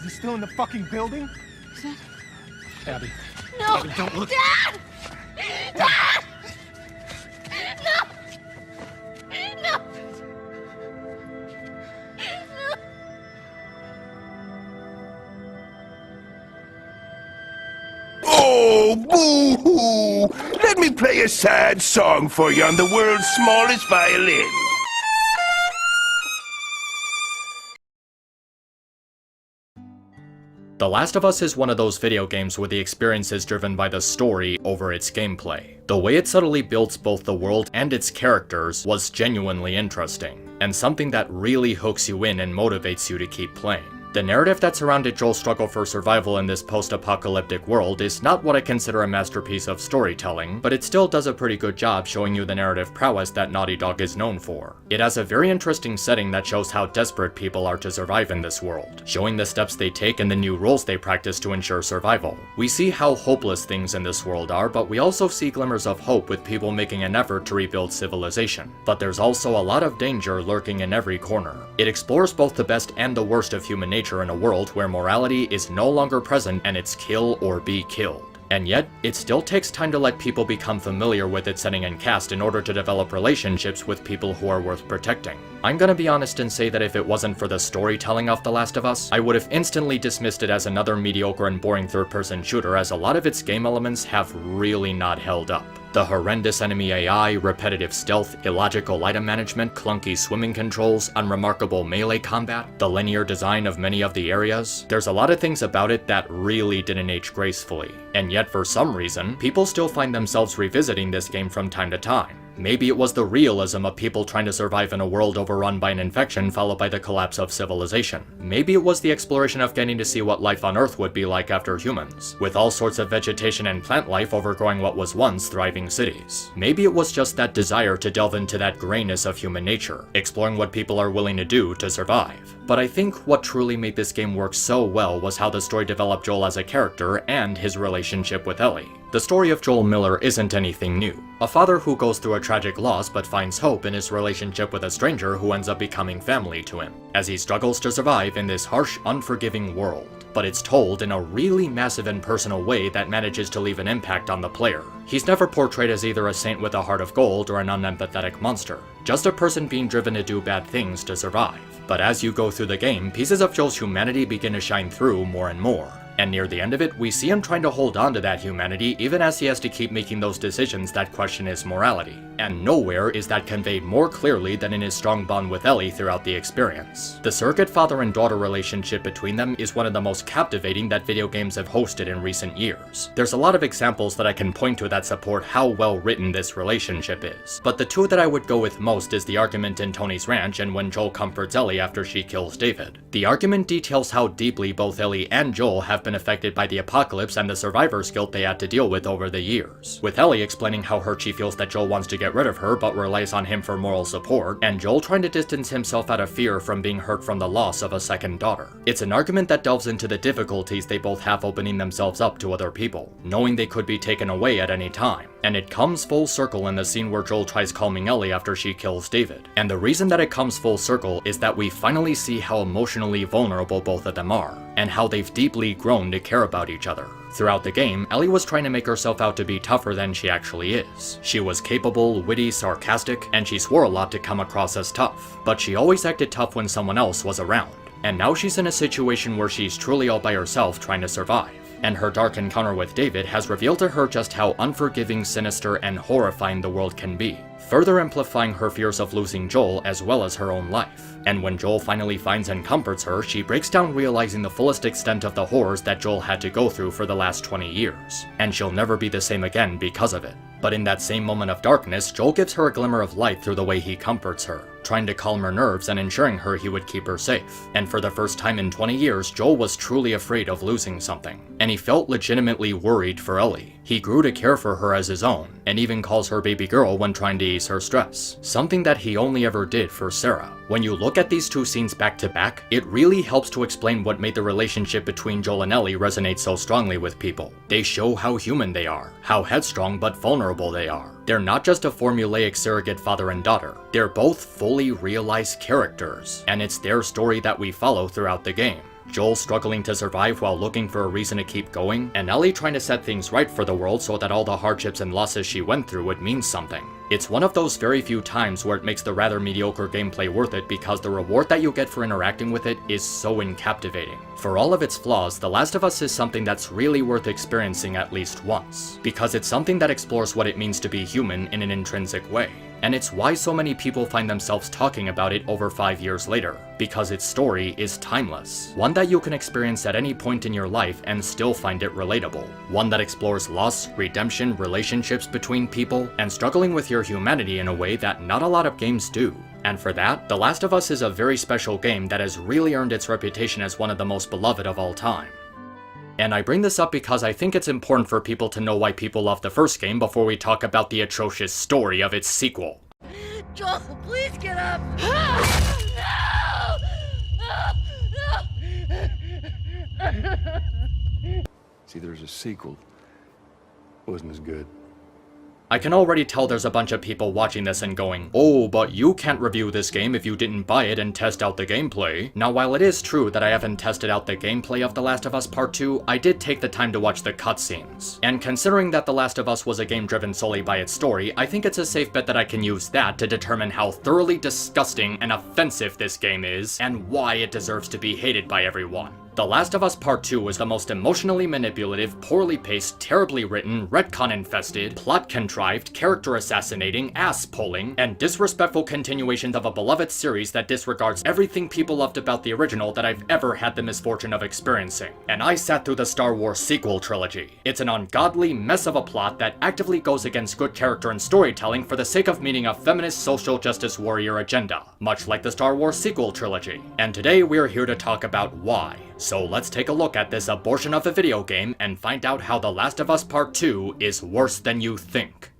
he still in the fucking building? Is that... Abby. No! Abby, don't look. Dad! Dad! No! No! Oh, boo-hoo! Let me play a sad song for you on the world's smallest violin. The Last of Us is one of those video games where the experience is driven by the story over its gameplay. The way it subtly builds both the world and its characters was genuinely interesting, and something that really hooks you in and motivates you to keep playing. The narrative that surrounded Joel's struggle for survival in this post-apocalyptic world is not what I consider a masterpiece of storytelling, but it still does a pretty good job showing you the narrative prowess that Naughty Dog is known for. It has a very interesting setting that shows how desperate people are to survive in this world, showing the steps they take and the new roles they practice to ensure survival. We see how hopeless things in this world are, but we also see glimmers of hope with people making an effort to rebuild civilization. But there's also a lot of danger lurking in every corner. It explores both the best and the worst of human nature in a world where morality is no longer present and it's kill or be killed. And yet, it still takes time to let people become familiar with its setting and cast in order to develop relationships with people who are worth protecting. I'm gonna be honest and say that if it wasn't for the storytelling of The Last of Us, I would have instantly dismissed it as another mediocre and boring third-person shooter, as a lot of its game elements have really not held up. The horrendous enemy AI, repetitive stealth, illogical item management, clunky swimming controls, unremarkable melee combat, the linear design of many of the areas. There's a lot of things about it that really didn't age gracefully. And yet for some reason, people still find themselves revisiting this game from time to time. Maybe it was the realism of people trying to survive in a world overrun by an infection followed by the collapse of civilization. Maybe it was the exploration of getting to see what life on Earth would be like after humans, with all sorts of vegetation and plant life overgrowing what was once thriving cities. Maybe it was just that desire to delve into that grayness of human nature, exploring what people are willing to do to survive. But I think what truly made this game work so well was how the story developed Joel as a character and his relationship with Ellie. The story of Joel Miller isn't anything new. A father who goes through a tragic loss but finds hope in his relationship with a stranger who ends up becoming family to him, as he struggles to survive in this harsh, unforgiving world. But it's told in a really massive and personal way that manages to leave an impact on the player. He's never portrayed as either a saint with a heart of gold or an unempathetic monster, just a person being driven to do bad things to survive. But as you go through the game, pieces of Joel's humanity begin to shine through more and more. And near the end of it, we see him trying to hold on to that humanity even as he has to keep making those decisions that question his morality. And nowhere is that conveyed more clearly than in his strong bond with Ellie throughout the experience. The surrogate father and daughter relationship between them is one of the most captivating that video games have hosted in recent years. There's a lot of examples that I can point to that support how well written this relationship is, but the two that I would go with most is the argument in Tony's ranch and when Joel comforts Ellie after she kills David. The argument details how deeply both Ellie and Joel have been affected by the apocalypse and the survivor's guilt they had to deal with over the years, with Ellie explaining how hurt she feels that Joel wants to get rid of her but relies on him for moral support, and Joel trying to distance himself out of fear from being hurt from the loss of a second daughter. It's an argument that delves into the difficulties they both have opening themselves up to other people, knowing they could be taken away at any time. And it comes full circle in the scene where Joel tries calming Ellie after she kills David. And the reason that it comes full circle is that we finally see how emotionally vulnerable both of them are, and how they've deeply grown to care about each other. Throughout the game, Ellie was trying to make herself out to be tougher than she actually is. She was capable, witty, sarcastic, and she swore a lot to come across as tough. But she always acted tough when someone else was around. And now she's in a situation where she's truly all by herself trying to survive. And her dark encounter with David has revealed to her just how unforgiving, sinister, and horrifying the world can be, further amplifying her fears of losing Joel as well as her own life. And when Joel finally finds and comforts her, she breaks down realizing the fullest extent of the horrors that Joel had to go through for the last 20 years. And she'll never be the same again because of it. But in that same moment of darkness, Joel gives her a glimmer of light through the way he comforts her, trying to calm her nerves and ensuring her he would keep her safe. And for the first time in 20 years, Joel was truly afraid of losing something, and he felt legitimately worried for Ellie. He grew to care for her as his own, and even calls her baby girl when trying to ease her stress, something that he only ever did for Sarah. When you look at these two scenes back to back, it really helps to explain what made the relationship between Joel and Ellie resonate so strongly with people. They show how human they are, how headstrong but vulnerable they are. They're not just a formulaic surrogate father and daughter, they're both fully realized characters, and it's their story that we follow throughout the game. Joel struggling to survive while looking for a reason to keep going, and Ellie trying to set things right for the world so that all the hardships and losses she went through would mean something. It's one of those very few times where it makes the rather mediocre gameplay worth it because the reward that you get for interacting with it is so captivating. For all of its flaws, The Last of Us is something that's really worth experiencing at least once, because it's something that explores what it means to be human in an intrinsic way. And it's why so many people find themselves talking about it over 5 years later, because its story is timeless. One that you can experience at any point in your life and still find it relatable. One that explores loss, redemption, relationships between people, and struggling with your humanity in a way that not a lot of games do. And for that, The Last of Us is a very special game that has really earned its reputation as one of the most beloved of all time. And I bring this up because I think it's important for people to know why people love the first game before we talk about the atrocious story of its sequel. Joel, please get up! No! See, there's a sequel. Wasn't as good. I can already tell there's a bunch of people watching this and going, "Oh, but you can't review this game if you didn't buy it and test out the gameplay." Now, while it is true that I haven't tested out the gameplay of The Last of Us Part 2, I did take the time to watch the cutscenes. And considering that The Last of Us was a game driven solely by its story, I think it's a safe bet that I can use that to determine how thoroughly disgusting and offensive this game is, and why it deserves to be hated by everyone. The Last of Us Part 2 was the most emotionally manipulative, poorly paced, terribly written, retcon-infested, plot-contrived, character-assassinating, ass-pulling, and disrespectful continuation of a beloved series that disregards everything people loved about the original that I've ever had the misfortune of experiencing. And I sat through the Star Wars sequel trilogy. It's an ungodly mess of a plot that actively goes against good character and storytelling for the sake of meeting a feminist social justice warrior agenda, much like the Star Wars sequel trilogy. And today we're here to talk about why. So let's take a look at this abortion of a video game and find out how The Last of Us Part 2 is worse than you think.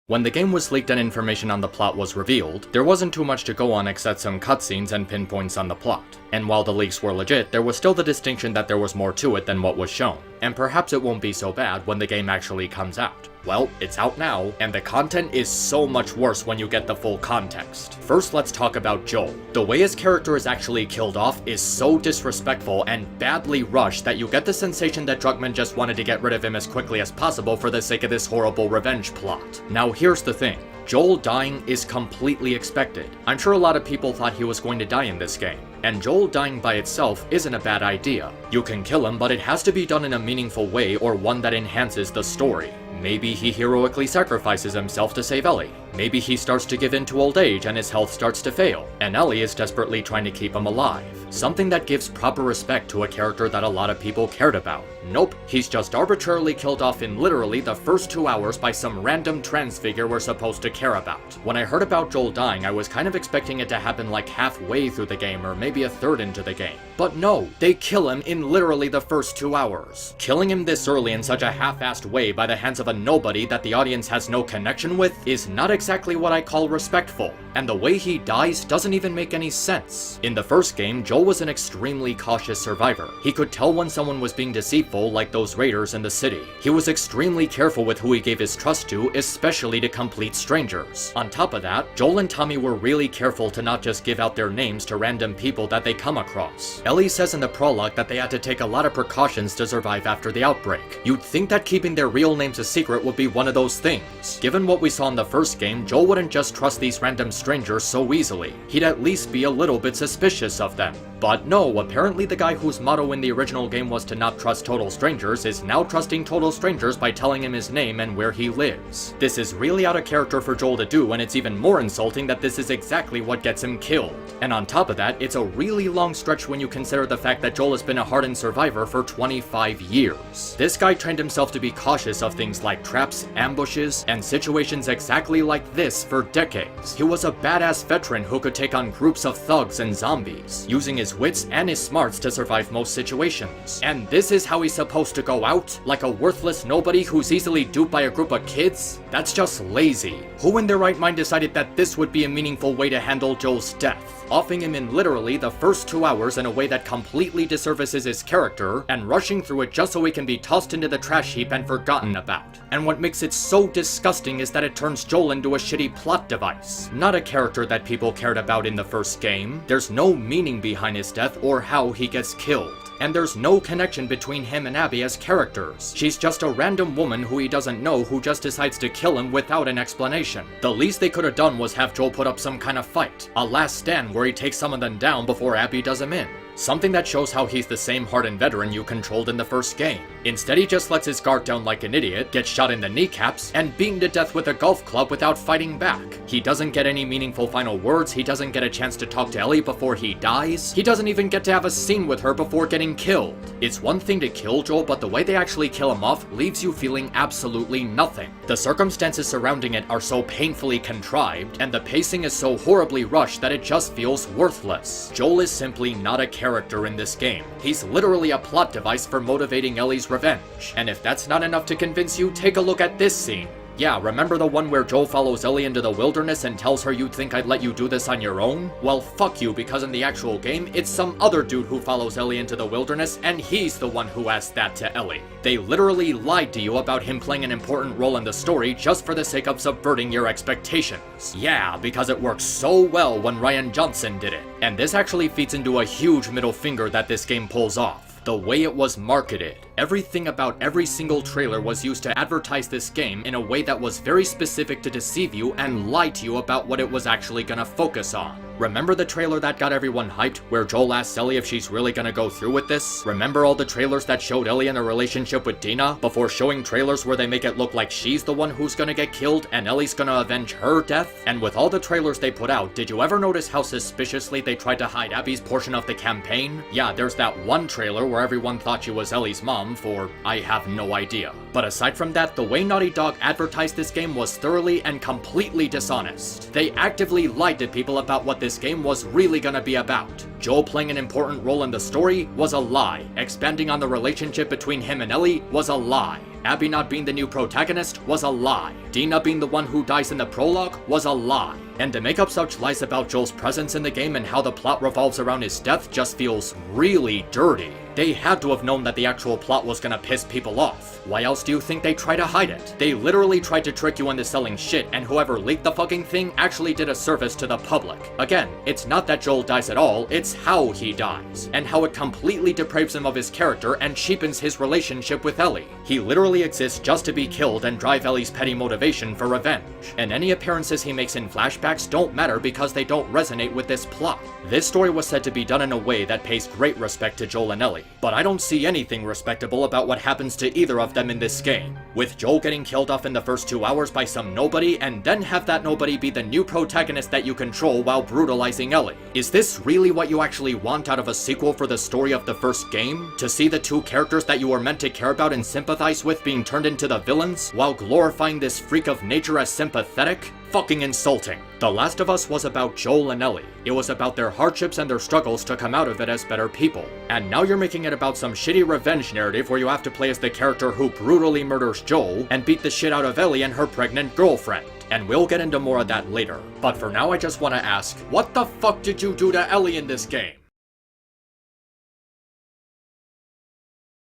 When the game was leaked and information on the plot was revealed, there wasn't too much to go on except some cutscenes and pinpoints on the plot. And while the leaks were legit, there was still the distinction that there was more to it than what was shown. And perhaps it won't be so bad when the game actually comes out. Well, it's out now, and the content is so much worse when you get the full context. First, let's talk about Joel. The way his character is actually killed off is so disrespectful and badly rushed that you get the sensation that Druckmann just wanted to get rid of him as quickly as possible for the sake of this horrible revenge plot. Now here's the thing. Joel dying is completely expected. I'm sure a lot of people thought he was going to die in this game. And Joel dying by itself isn't a bad idea. You can kill him, but it has to be done in a meaningful way or one that enhances the story. Maybe he heroically sacrifices himself to save Ellie. Maybe he starts to give in to old age and his health starts to fail, and Ellie is desperately trying to keep him alive. Something that gives proper respect to a character that a lot of people cared about. Nope, he's just arbitrarily killed off in literally the first 2 hours by some random trans figure we're supposed to care about. When I heard about Joel dying, I was kind of expecting it to happen like halfway through the game or maybe a third into the game. But no, they kill him in literally the first 2 hours. Killing him this early in such a half-assed way by the hands of a nobody that the audience has no connection with is not exactly what I call respectful. And the way he dies doesn't even make any sense. In the first game, Joel was an extremely cautious survivor. He could tell when someone was being deceitful, like those raiders in the city. He was extremely careful with who he gave his trust to, especially to complete strangers. On top of that, Joel and Tommy were really careful to not just give out their names to random people that they come across. Ellie says in the prologue that they had to take a lot of precautions to survive after the outbreak. You'd think that keeping their real names a secret would be one of those things. Given what we saw in the first game, Joel wouldn't just trust these random strangers so easily. He'd at least be a little bit suspicious of them. But no, apparently the guy whose motto in the original game was to not trust total strangers is now trusting total strangers by telling him his name and where he lives. This is really out of character for Joel to do, and it's even more insulting that this is exactly what gets him killed. And on top of that, it's a really long stretch when you consider the fact that Joel has been a hardened survivor for 25 years. This guy trained himself to be cautious of things like traps, ambushes, and situations exactly like this for decades. He was a badass veteran who could take on groups of thugs and zombies, using his wits and his smarts to survive most situations. And this is how he's supposed to go out? Like a worthless nobody who's easily duped by a group of kids? That's just lazy. Who in their right mind decided that this would be a meaningful way to handle Joel's death? offing him in literally the first 2 hours in a way that completely disservices his character, and rushing through it just so he can be tossed into the trash heap and forgotten about. And what makes it so disgusting is that it turns Joel into a shitty plot device, not a character that people cared about in the first game. There's no meaning behind his death or how he gets killed. And there's no connection between him and Abby as characters. She's just a random woman who he doesn't know who just decides to kill him without an explanation. The least they could have done was have Joel put up some kind of fight, a last stand where he takes some of them down before Abby does him in. Something that shows how he's the same hardened veteran you controlled in the first game. Instead, he just lets his guard down like an idiot, gets shot in the kneecaps, and beaten to death with a golf club without fighting back. He doesn't get any meaningful final words, he doesn't get a chance to talk to Ellie before he dies, he doesn't even get to have a scene with her before getting killed. It's one thing to kill Joel, but the way they actually kill him off leaves you feeling absolutely nothing. The circumstances surrounding it are so painfully contrived, and the pacing is so horribly rushed that it just feels worthless. Joel is simply not a character in this game. He's literally a plot device for motivating Ellie's revenge. And if that's not enough to convince you, take a look at this scene. Yeah, remember the one where Joel follows Ellie into the wilderness and tells her you'd think I'd let you do this on your own? Well, fuck you, because in the actual game, it's some other dude who follows Ellie into the wilderness, and he's the one who asked that to Ellie. They literally lied to you about him playing an important role in the story just for the sake of subverting your expectations. Yeah, because it works so well when Rian Johnson did it. And this actually feeds into a huge middle finger that this game pulls off. The way it was marketed. Everything about every single trailer was used to advertise this game in a way that was very specific to deceive you and lie to you about what it was actually gonna focus on. Remember the trailer that got everyone hyped, where Joel asks Ellie if she's really gonna go through with this? Remember all the trailers that showed Ellie in a relationship with Dina, before showing trailers where they make it look like she's the one who's gonna get killed and Ellie's gonna avenge her death? And with all the trailers they put out, did you ever notice how suspiciously they tried to hide Abby's portion of the campaign? Yeah, there's that one trailer where everyone thought she was Ellie's mom for I have no idea. But aside from that, the way Naughty Dog advertised this game was thoroughly and completely dishonest. They actively lied to people about what this game was really gonna be about. Joel playing an important role in the story was a lie. Expanding on the relationship between him and Ellie was a lie. Abby not being the new protagonist was a lie. Dina being the one who dies in the prologue was a lie. And to make up such lies about Joel's presence in the game and how the plot revolves around his death just feels really dirty. They had to have known that the actual plot was gonna piss people off. Why else do you think they try to hide it? They literally tried to trick you into selling shit, and whoever leaked the fucking thing actually did a service to the public. Again, it's not that Joel dies at all, it's how he dies, and how it completely depraves him of his character and cheapens his relationship with Ellie. He literally exists just to be killed and drive Ellie's petty motivation for revenge. And any appearances he makes in flashbacks don't matter because they don't resonate with this plot. This story was said to be done in a way that pays great respect to Joel and Ellie, but I don't see anything respectable about what happens to either of them in this game. With Joel getting killed off in the first 2 hours by some nobody, and then have that nobody be the new protagonist that you control while brutalizing Ellie. Is this really what you actually want out of a sequel for the story of the first game? To see the two characters that you were meant to care about and sympathize with being turned into the villains, while glorifying this freak of nature as sympathetic? Fucking insulting. The Last of Us was about Joel and Ellie. It was about their hardships and their struggles to come out of it as better people. And now you're making it about some shitty revenge narrative where you have to play as the character who brutally murders Joel and beat the shit out of Ellie and her pregnant girlfriend. And we'll get into more of that later. But for now I just want to ask, what the fuck did you do to Ellie in this game?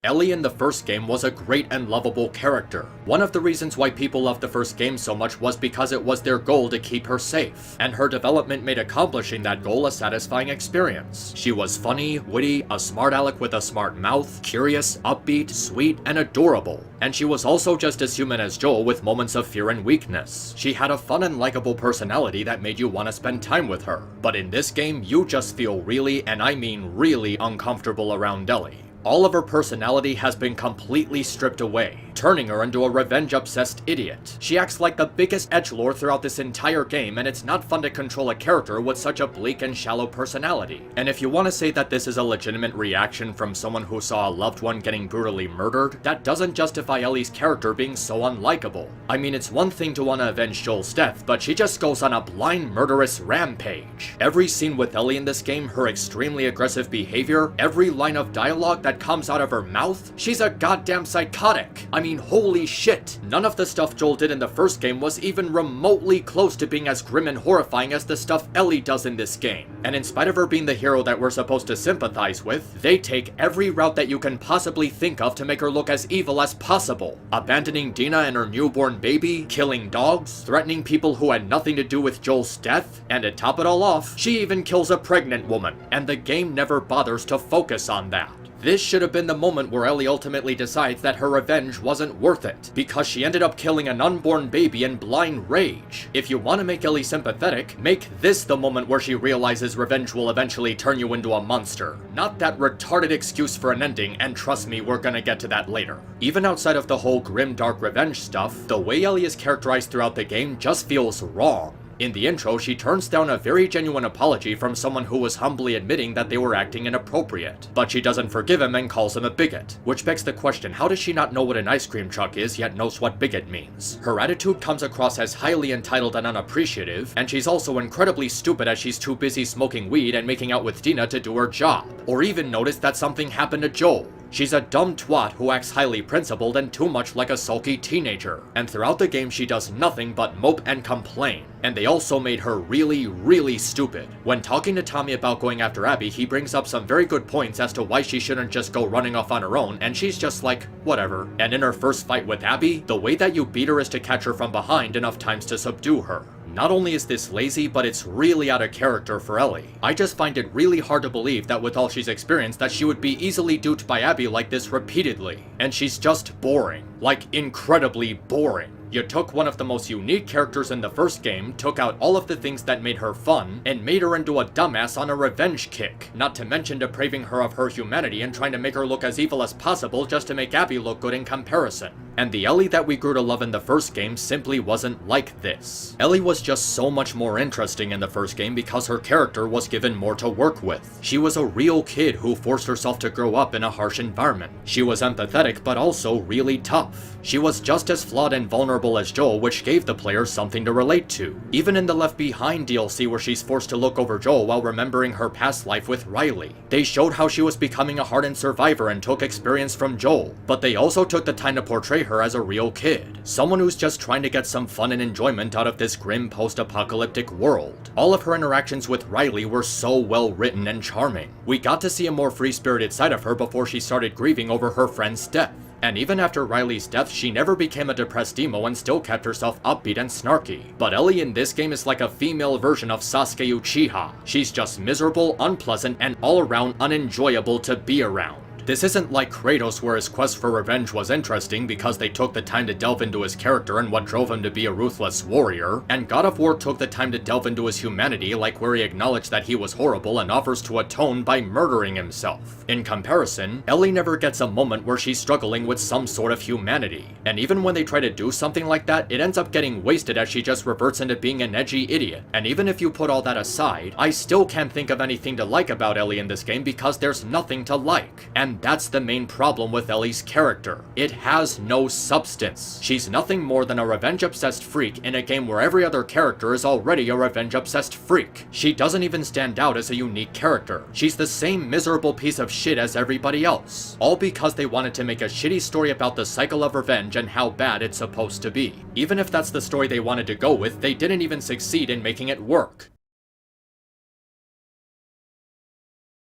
Ellie in the first game was a great and lovable character. One of the reasons why people loved the first game so much was because it was their goal to keep her safe, and her development made accomplishing that goal a satisfying experience. She was funny, witty, a smart aleck with a smart mouth, curious, upbeat, sweet, and adorable. And she was also just as human as Joel with moments of fear and weakness. She had a fun and likable personality that made you want to spend time with her. But in this game, you just feel really, and I mean really, uncomfortable around Ellie. All of her personality has been completely stripped away, turning her into a revenge-obsessed idiot. She acts like the biggest edgelord throughout this entire game, and it's not fun to control a character with such a bleak and shallow personality. And if you want to say that this is a legitimate reaction from someone who saw a loved one getting brutally murdered, that doesn't justify Ellie's character being so unlikable. I mean, it's one thing to want to avenge Joel's death, but she just goes on a blind murderous rampage. Every scene with Ellie in this game, her extremely aggressive behavior, every line of dialogue that comes out of her mouth, she's a goddamn psychotic. I mean, holy shit! None of the stuff Joel did in the first game was even remotely close to being as grim and horrifying as the stuff Ellie does in this game. And in spite of her being the hero that we're supposed to sympathize with, they take every route that you can possibly think of to make her look as evil as possible. Abandoning Dina and her newborn baby, killing dogs, threatening people who had nothing to do with Joel's death, and to top it all off, she even kills a pregnant woman, and the game never bothers to focus on that. This should have been the moment where Ellie ultimately decides that her revenge wasn't worth it, because she ended up killing an unborn baby in blind rage. If you want to make Ellie sympathetic, make this the moment where she realizes revenge will eventually turn you into a monster. Not that retarded excuse for an ending, and trust me, we're gonna get to that later. Even outside of the whole grim dark revenge stuff, the way Ellie is characterized throughout the game just feels wrong. In the intro, she turns down a very genuine apology from someone who was humbly admitting that they were acting inappropriate. But she doesn't forgive him and calls him a bigot. Which begs the question, how does she not know what an ice cream truck is yet knows what bigot means? Her attitude comes across as highly entitled and unappreciative, and she's also incredibly stupid as she's too busy smoking weed and making out with Dina to do her job. Or even notice that something happened to Joel. She's a dumb twat who acts highly principled and too much like a sulky teenager. And throughout the game she does nothing but mope and complain. And they also made her really, really stupid. When talking to Tommy about going after Abby, he brings up some very good points as to why she shouldn't just go running off on her own, and she's just like, whatever. And in her first fight with Abby, the way that you beat her is to catch her from behind enough times to subdue her. Not only is this lazy, but it's really out of character for Ellie. I just find it really hard to believe that with all she's experienced that she would be easily duped by Abby like this repeatedly. And she's just boring. Like, incredibly boring. You took one of the most unique characters in the first game, took out all of the things that made her fun, and made her into a dumbass on a revenge kick. Not to mention depraving her of her humanity and trying to make her look as evil as possible just to make Abby look good in comparison. And the Ellie that we grew to love in the first game simply wasn't like this. Ellie was just so much more interesting in the first game because her character was given more to work with. She was a real kid who forced herself to grow up in a harsh environment. She was empathetic but also really tough. She was just as flawed and vulnerable as Joel, which gave the player something to relate to. Even in the Left Behind DLC where she's forced to look over Joel while remembering her past life with Riley, they showed how she was becoming a hardened survivor and took experience from Joel. But they also took the time to portray her as a real kid. Someone who's just trying to get some fun and enjoyment out of this grim post-apocalyptic world. All of her interactions with Riley were so well written and charming. We got to see a more free-spirited side of her before she started grieving over her friend's death. And even after Riley's death, she never became a depressed emo and still kept herself upbeat and snarky. But Ellie in this game is like a female version of Sasuke Uchiha. She's just miserable, unpleasant, and all around unenjoyable to be around. This isn't like Kratos where his quest for revenge was interesting because they took the time to delve into his character and what drove him to be a ruthless warrior, and God of War took the time to delve into his humanity, like where he acknowledged that he was horrible and offers to atone by murdering himself. In comparison, Ellie never gets a moment where she's struggling with some sort of humanity, and even when they try to do something like that, it ends up getting wasted as she just reverts into being an edgy idiot. And even if you put all that aside, I still can't think of anything to like about Ellie in this game because there's nothing to like. And that's the main problem with Ellie's character. It has no substance. She's nothing more than a revenge-obsessed freak in a game where every other character is already a revenge-obsessed freak. She doesn't even stand out as a unique character. She's the same miserable piece of shit as everybody else. All because they wanted to make a shitty story about the cycle of revenge and how bad it's supposed to be. Even if that's the story they wanted to go with, they didn't even succeed in making it work.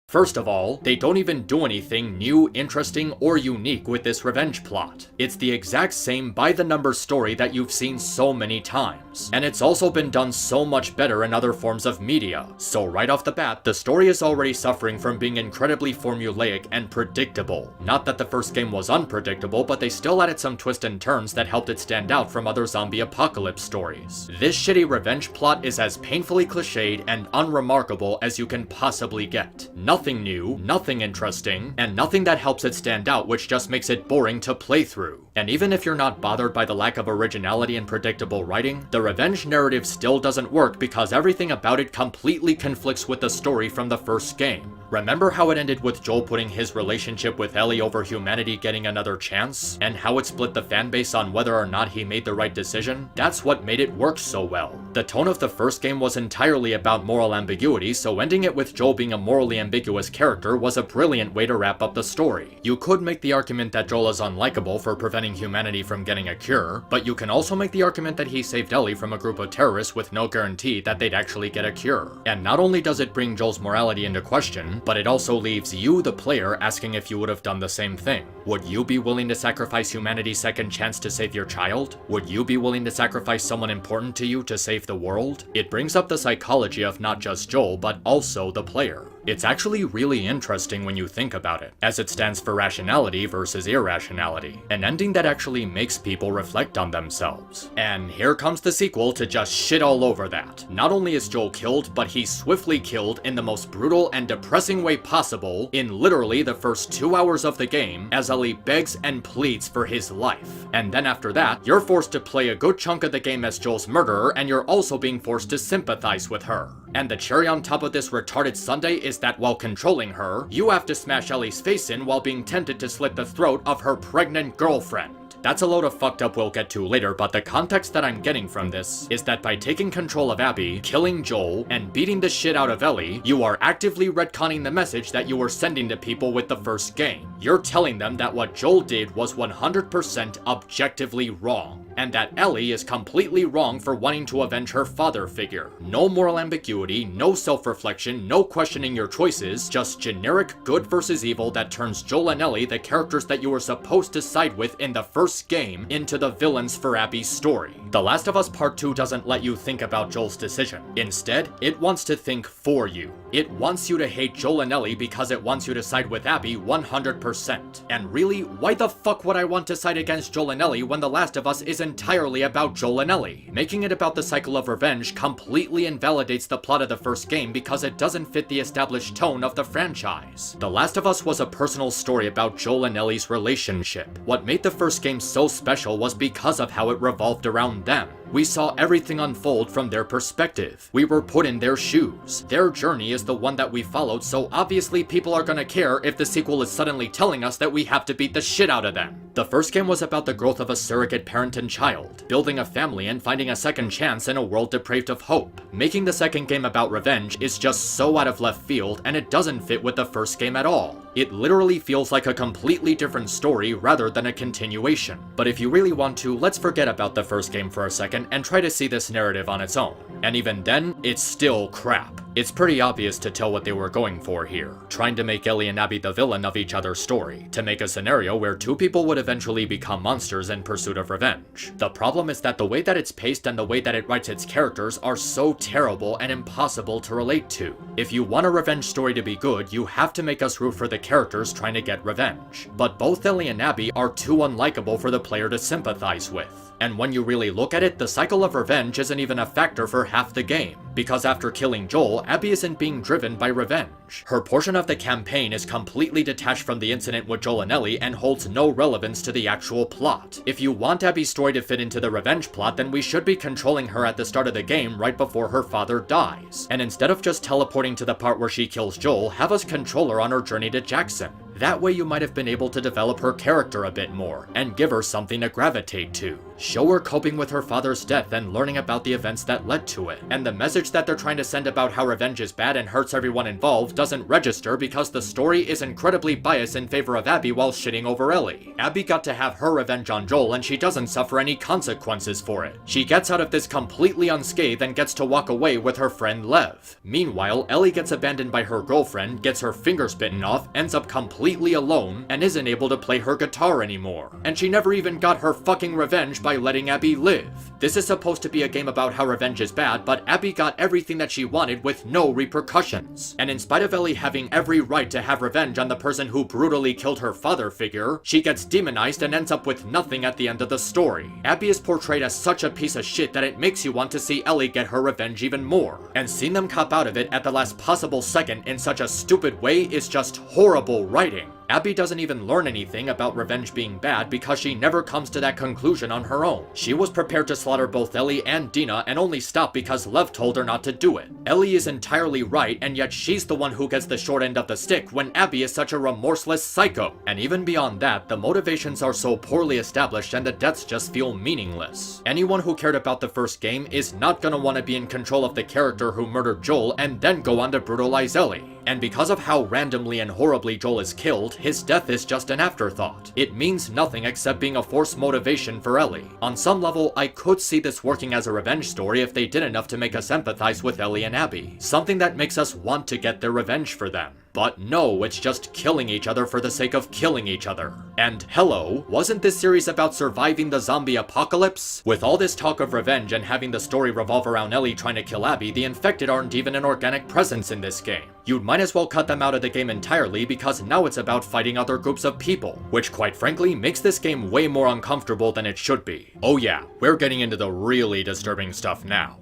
First of all, they don't even do anything new, interesting, or unique with this revenge plot. It's the exact same by-the-numbers story that you've seen so many times. And it's also been done so much better in other forms of media. So right off the bat, the story is already suffering from being incredibly formulaic and predictable. Not that the first game was unpredictable, but they still added some twists and turns that helped it stand out from other zombie apocalypse stories. This shitty revenge plot is as painfully cliched and unremarkable as you can possibly get. Nothing new, nothing interesting, and nothing that helps it stand out, which just makes it boring to play through. And even if you're not bothered by the lack of originality and predictable writing, the revenge narrative still doesn't work because everything about it completely conflicts with the story from the first game. Remember how it ended with Joel putting his relationship with Ellie over humanity getting another chance? And how it split the fanbase on whether or not he made the right decision? That's what made it work so well. The tone of the first game was entirely about moral ambiguity, so ending it with Joel being a morally ambiguous ambiguous character was a brilliant way to wrap up the story. You could make the argument that Joel is unlikable for preventing humanity from getting a cure, but you can also make the argument that he saved Ellie from a group of terrorists with no guarantee that they'd actually get a cure. And not only does it bring Joel's morality into question, but it also leaves you, the player, asking if you would have done the same thing. Would you be willing to sacrifice humanity's second chance to save your child? Would you be willing to sacrifice someone important to you to save the world? It brings up the psychology of not just Joel, but also the player. It's actually really interesting when you think about it, as it stands for rationality versus irrationality, an ending that actually makes people reflect on themselves. And here comes the sequel to just shit all over that. Not only is Joel killed, but he's swiftly killed in the most brutal and depressing way possible in literally the first 2 hours of the game, as Ellie begs and pleads for his life. And then after that, you're forced to play a good chunk of the game as Joel's murderer, and you're also being forced to sympathize with her. And the cherry on top of this retarded sundae is that while controlling her, you have to smash Ellie's face in while being tempted to slit the throat of her pregnant girlfriend. That's a load of fucked up we'll get to later, but the context that I'm getting from this is that by taking control of Abby, killing Joel, and beating the shit out of Ellie, you are actively retconning the message that you were sending to people with the first game. You're telling them that what Joel did was 100% objectively wrong, and that Ellie is completely wrong for wanting to avenge her father figure. No moral ambiguity, no self-reflection, no questioning your choices, just generic good versus evil that turns Joel and Ellie, the characters that you were supposed to side with in the first game, into the villains for Abby's story. The Last of Us Part 2 doesn't let you think about Joel's decision. Instead, it wants to think for you. It wants you to hate Joel and Ellie because it wants you to side with Abby 100%. And really, why the fuck would I want to side against Joel and Ellie when The Last of Us is entirely about Joel and Ellie? Making it about the cycle of revenge completely invalidates the plot of the first game because it doesn't fit the established tone of the franchise. The Last of Us was a personal story about Joel and Ellie's relationship. What made the first game so special was because of how it revolved around them. We saw everything unfold from their perspective. We were put in their shoes. Their journey is the one that we followed, so obviously people are gonna care if the sequel is suddenly telling us that we have to beat the shit out of them. The first game was about the growth of a surrogate parent and child, building a family and finding a second chance in a world depraved of hope. Making the second game about revenge is just so out of left field, and it doesn't fit with the first game at all. It literally feels like a completely different story rather than a continuation. But if you really want to, let's forget about the first game for a second and try to see this narrative on its own. And even then, it's still crap. It's pretty obvious to tell what they were going for here, trying to make Ellie and Abby the villain of each other's story, to make a scenario where two people would eventually become monsters in pursuit of revenge. The problem is that the way that it's paced and the way that it writes its characters are so terrible and impossible to relate to. If you want a revenge story to be good, you have to make us root for the characters trying to get revenge. But both Ellie and Abby are too unlikable for the player to sympathize with. And when you really look at it, the cycle of revenge isn't even a factor for half the game, because after killing Joel, Abby isn't being driven by revenge. Her portion of the campaign is completely detached from the incident with Joel and Ellie and holds no relevance to the actual plot. If you want Abby's story to fit into the revenge plot, then we should be controlling her at the start of the game right before her father dies. And instead of just teleporting to the part where she kills Joel, have us control her on her journey to Jackson. That way you might have been able to develop her character a bit more, and give her something to gravitate to. Show her coping with her father's death and learning about the events that led to it. And the message that they're trying to send about how revenge is bad and hurts everyone involved doesn't register because the story is incredibly biased in favor of Abby while shitting over Ellie. Abby got to have her revenge on Joel and she doesn't suffer any consequences for it. She gets out of this completely unscathed and gets to walk away with her friend Lev. Meanwhile, Ellie gets abandoned by her girlfriend, gets her fingers bitten off, ends up completely alone, and isn't able to play her guitar anymore. And she never even got her fucking revenge by letting Abby live. This is supposed to be a game about how revenge is bad, but Abby got everything that she wanted with no repercussions. And in spite of Ellie having every right to have revenge on the person who brutally killed her father figure, she gets demonized and ends up with nothing at the end of the story. Abby is portrayed as such a piece of shit that it makes you want to see Ellie get her revenge even more. And seeing them cop out of it at the last possible second in such a stupid way is just horrible writing. Abby doesn't even learn anything about revenge being bad because she never comes to that conclusion on her own. She was prepared to slaughter both Ellie and Dina and only stopped because Lev told her not to do it. Ellie is entirely right, and yet she's the one who gets the short end of the stick when Abby is such a remorseless psycho. And even beyond that, the motivations are so poorly established and the deaths just feel meaningless. Anyone who cared about the first game is not gonna want to be in control of the character who murdered Joel and then go on to brutalize Ellie. And because of how randomly and horribly Joel is killed, his death is just an afterthought. It means nothing except being a forced motivation for Ellie. On some level, I could see this working as a revenge story if they did enough to make us empathize with Ellie and Abby. Something that makes us want to get their revenge for them. But no, it's just killing each other for the sake of killing each other. And hello, wasn't this series about surviving the zombie apocalypse? With all this talk of revenge and having the story revolve around Ellie trying to kill Abby, the infected aren't even an organic presence in this game. You might as well cut them out of the game entirely because now it's about fighting other groups of people, which quite frankly makes this game way more uncomfortable than it should be. Oh yeah, we're getting into the really disturbing stuff now.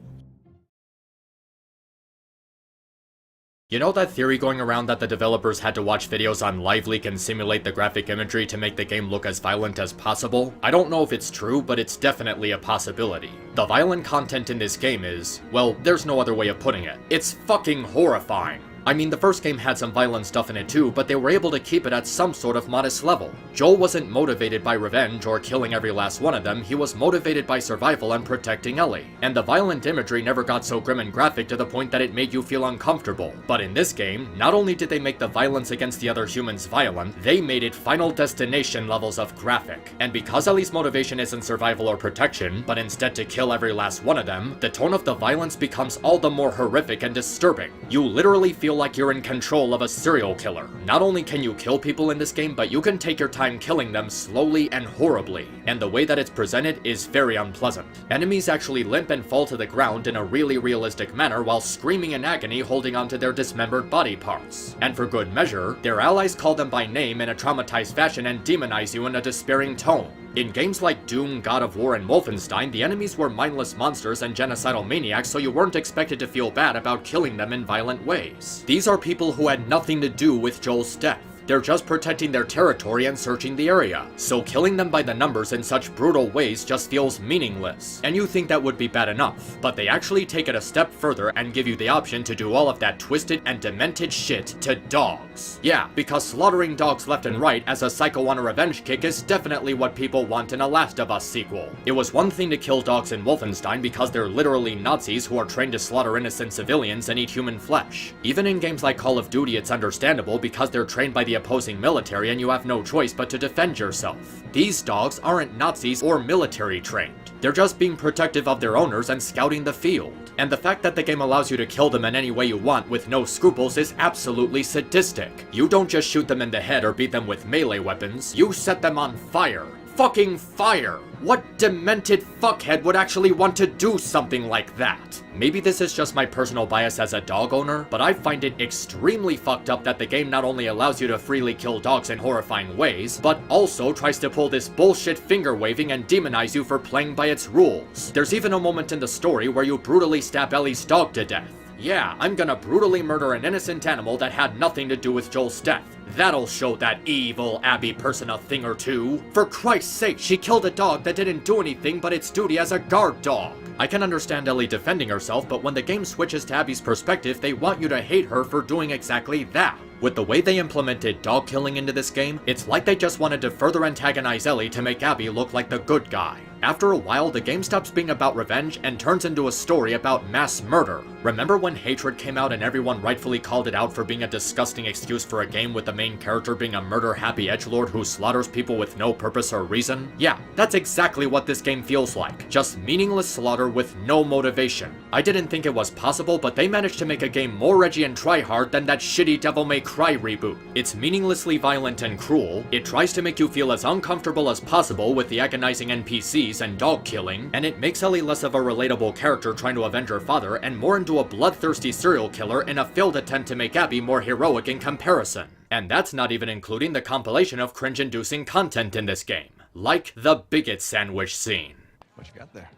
You know that theory going around that the developers had to watch videos on LiveLeak and simulate the graphic imagery to make the game look as violent as possible? I don't know if it's true, but it's definitely a possibility. The violent content in this game is, well, there's no other way of putting it. It's fucking horrifying. I mean, the first game had some violent stuff in it too, but they were able to keep it at some sort of modest level. Joel wasn't motivated by revenge or killing every last one of them, he was motivated by survival and protecting Ellie. And the violent imagery never got so grim and graphic to the point that it made you feel uncomfortable. But in this game, not only did they make the violence against the other humans violent, they made it Final Destination levels of graphic. And because Ellie's motivation isn't survival or protection, but instead to kill every last one of them, the tone of the violence becomes all the more horrific and disturbing. You literally feel like you're in control of a serial killer. Not only can you kill people in this game, but you can take your time killing them slowly and horribly. And the way that it's presented is very unpleasant. Enemies actually limp and fall to the ground in a really realistic manner while screaming in agony holding onto their dismembered body parts. And for good measure, their allies call them by name in a traumatized fashion and demonize you in a despairing tone. In games like Doom, God of War, and Wolfenstein, the enemies were mindless monsters and genocidal maniacs, so you weren't expected to feel bad about killing them in violent ways. These are people who had nothing to do with Joel's death. They're just protecting their territory and searching the area. So killing them by the numbers in such brutal ways just feels meaningless. And you think that would be bad enough, but they actually take it a step further and give you the option to do all of that twisted and demented shit to dogs. Yeah, because slaughtering dogs left and right as a psycho on a revenge kick is definitely what people want in a Last of Us sequel. It was one thing to kill dogs in Wolfenstein because they're literally Nazis who are trained to slaughter innocent civilians and eat human flesh. Even in games like Call of Duty it's understandable because they're trained by the opposing military and you have no choice but to defend yourself. These dogs aren't Nazis or military trained. They're just being protective of their owners and scouting the field. And the fact that the game allows you to kill them in any way you want with no scruples is absolutely sadistic. You don't just shoot them in the head or beat them with melee weapons, you set them on fire. Fucking fire! What demented fuckhead would actually want to do something like that? Maybe this is just my personal bias as a dog owner, but I find it extremely fucked up that the game not only allows you to freely kill dogs in horrifying ways, but also tries to pull this bullshit finger waving and demonize you for playing by its rules. There's even a moment in the story where you brutally stab Ellie's dog to death. Yeah, I'm gonna brutally murder an innocent animal that had nothing to do with Joel's death. That'll show that evil Abby person a thing or two. For Christ's sake, she killed a dog that didn't do anything but its duty as a guard dog. I can understand Ellie defending herself, but when the game switches to Abby's perspective, they want you to hate her for doing exactly that. With the way they implemented dog killing into this game, it's like they just wanted to further antagonize Ellie to make Abby look like the good guy. After a while, the game stops being about revenge and turns into a story about mass murder. Remember when Hatred came out and everyone rightfully called it out for being a disgusting excuse for a game with the main character being a murder-happy edgelord who slaughters people with no purpose or reason? Yeah, that's exactly what this game feels like. Just meaningless slaughter with no motivation. I didn't think it was possible, but they managed to make a game more edgy and try-hard than that shitty Devil May Cry reboot. It's meaninglessly violent and cruel, it tries to make you feel as uncomfortable as possible with the agonizing NPCs and dog killing, and it makes Ellie less of a relatable character trying to avenge her father and more into a bloodthirsty serial killer in a failed attempt to make Abby more heroic in comparison. And that's not even including the compilation of cringe-inducing content in this game, like the bigot sandwich scene. What you got there?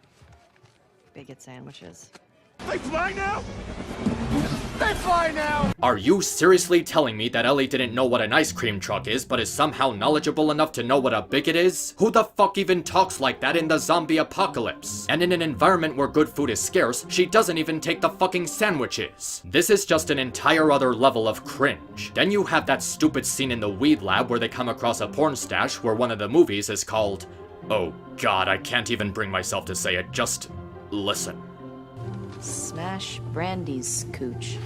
Bigot sandwiches. They fly now? They fly now! Are you seriously telling me that Ellie didn't know what an ice cream truck is, but is somehow knowledgeable enough to know what a bigot is? Who the fuck even talks like that in the zombie apocalypse? And in an environment where good food is scarce, she doesn't even take the fucking sandwiches. This is just an entire other level of cringe. Then you have that stupid scene in the weed lab where they come across a porn stash where one of the movies is called... Oh god, I can't even bring myself to say it, just listen. Smash Brandy's cooch.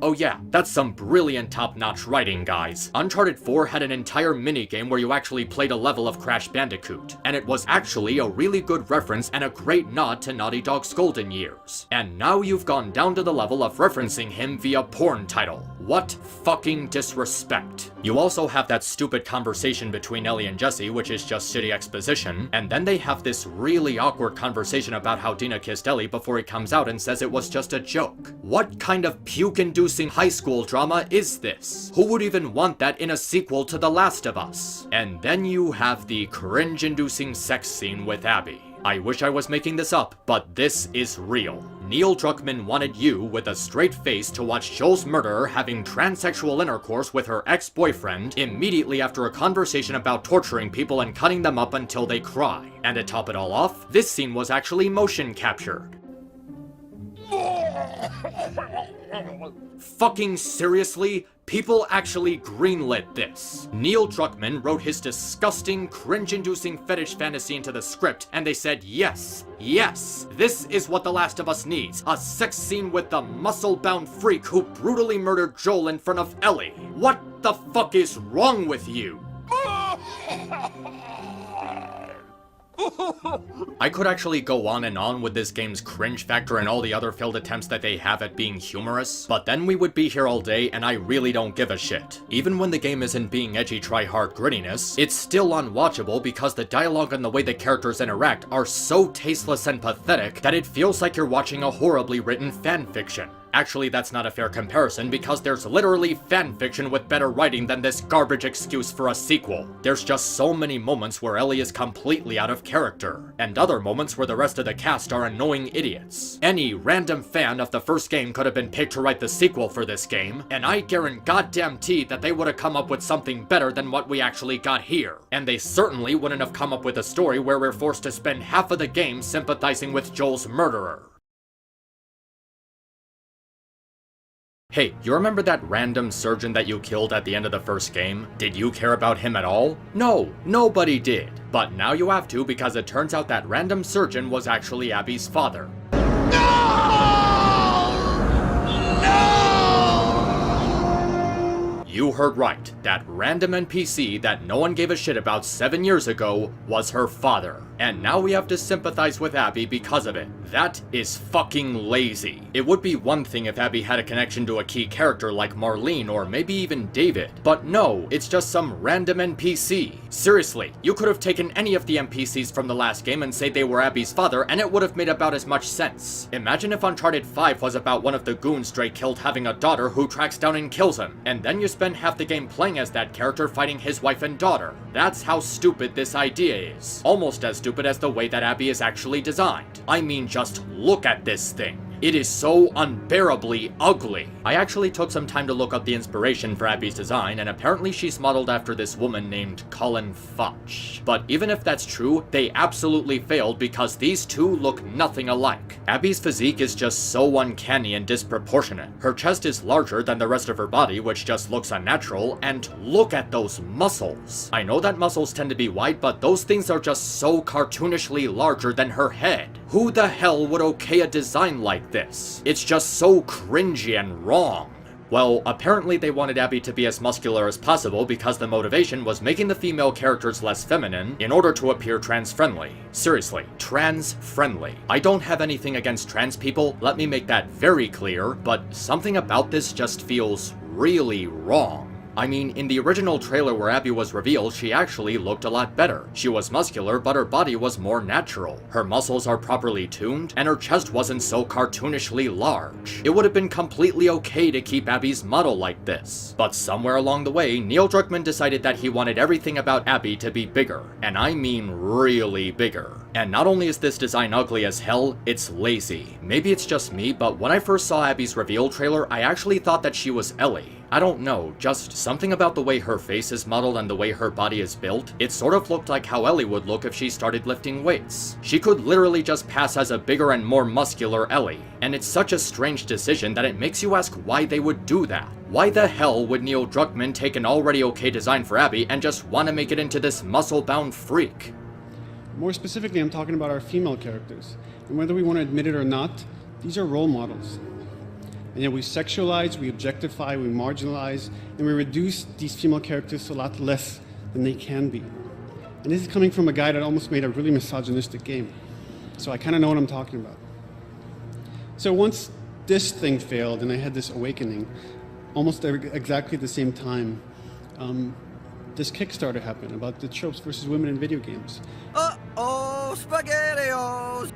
Oh yeah, that's some brilliant top-notch writing, guys. Uncharted 4 had an entire minigame where you actually played a level of Crash Bandicoot, and it was actually a really good reference and a great nod to Naughty Dog's golden years. And now you've gone down to the level of referencing him via porn title. What fucking disrespect. You also have that stupid conversation between Ellie and Jesse, which is just shitty exposition, and then they have this really awkward conversation about how Dina kissed Ellie before he comes out and says it was just a joke. What kind of puke-inducing high school drama is this? Who would even want that in a sequel to The Last of Us? And then you have the cringe-inducing sex scene with Abby. I wish I was making this up, but this is real. Neil Druckmann wanted you, with a straight face, to watch Joel's murderer having transsexual intercourse with her ex-boyfriend immediately after a conversation about torturing people and cutting them up until they cry. And to top it all off, this scene was actually motion captured. Fucking seriously? People actually greenlit this. Neil Druckmann wrote his disgusting, cringe-inducing fetish fantasy into the script, and they said, yes, yes, this is what The Last of Us needs. A sex scene with the muscle-bound freak who brutally murdered Joel in front of Ellie. What the fuck is wrong with you? I could actually go on and on with this game's cringe factor and all the other failed attempts that they have at being humorous, but then we would be here all day and I really don't give a shit. Even when the game isn't being edgy try-hard grittiness, it's still unwatchable because the dialogue and the way the characters interact are so tasteless and pathetic that it feels like you're watching a horribly written fanfiction. Actually, that's not a fair comparison because there's literally fanfiction with better writing than this garbage excuse for a sequel. There's just so many moments where Ellie is completely out of character, and other moments where the rest of the cast are annoying idiots. Any random fan of the first game could have been picked to write the sequel for this game, and I guarantee goddamn that they would have come up with something better than what we actually got here. And they certainly wouldn't have come up with a story where we're forced to spend half of the game sympathizing with Joel's murderer. Hey, you remember that random surgeon that you killed at the end of the first game? Did you care about him at all? No, nobody did. But now you have to because it turns out that random surgeon was actually Abby's father. You heard right. That random NPC that no one gave a shit about 7 years ago was her father. And now we have to sympathize with Abby because of it. That is fucking lazy. It would be one thing if Abby had a connection to a key character like Marlene or maybe even David. But no, it's just some random NPC. Seriously, you could have taken any of the NPCs from the last game and say they were Abby's father and it would have made about as much sense. Imagine if Uncharted 5 was about one of the goons Drake killed having a daughter who tracks down and kills him, and then you spend half the game playing as that character fighting his wife and daughter. That's how stupid this idea is. Almost as stupid as the way that Abby is actually designed. I mean, just look at this thing. It is so unbearably ugly. I actually took some time to look up the inspiration for Abby's design, and apparently she's modeled after this woman named Colin Foch. But even if that's true, they absolutely failed because these two look nothing alike. Abby's physique is just so uncanny and disproportionate. Her chest is larger than the rest of her body, which just looks unnatural, and look at those muscles. I know that muscles tend to be wide, but those things are just so cartoonishly larger than her head. Who the hell would okay a design like this? It's just so cringy and wrong. Well, apparently they wanted Abby to be as muscular as possible because the motivation was making the female characters less feminine in order to appear trans-friendly. Seriously, trans-friendly. I don't have anything against trans people, let me make that very clear, but something about this just feels really wrong. I mean, in the original trailer where Abby was revealed, she actually looked a lot better. She was muscular, but her body was more natural. Her muscles are properly tuned, and her chest wasn't so cartoonishly large. It would have been completely okay to keep Abby's model like this. But somewhere along the way, Neil Druckmann decided that he wanted everything about Abby to be bigger. And I mean really bigger. And not only is this design ugly as hell, it's lazy. Maybe it's just me, but when I first saw Abby's reveal trailer, I actually thought that she was Ellie. I don't know, just something about the way her face is modeled and the way her body is built. It sort of looked like how Ellie would look if she started lifting weights. She could literally just pass as a bigger and more muscular Ellie. And it's such a strange decision that it makes you ask why they would do that. Why the hell would Neil Druckmann take an already okay design for Abby and just want to make it into this muscle-bound freak? More specifically, I'm talking about our female characters. And whether we want to admit it or not, these are role models. And yet we sexualize, we objectify, we marginalize, and we reduce these female characters to a lot less than they can be. And this is coming from a guy that almost made a really misogynistic game. So I kind of know what I'm talking about. So once this thing failed and I had this awakening, almost exactly at the same time, this Kickstarter happened about the tropes versus women in video games. Uh-oh, SpaghettiOs!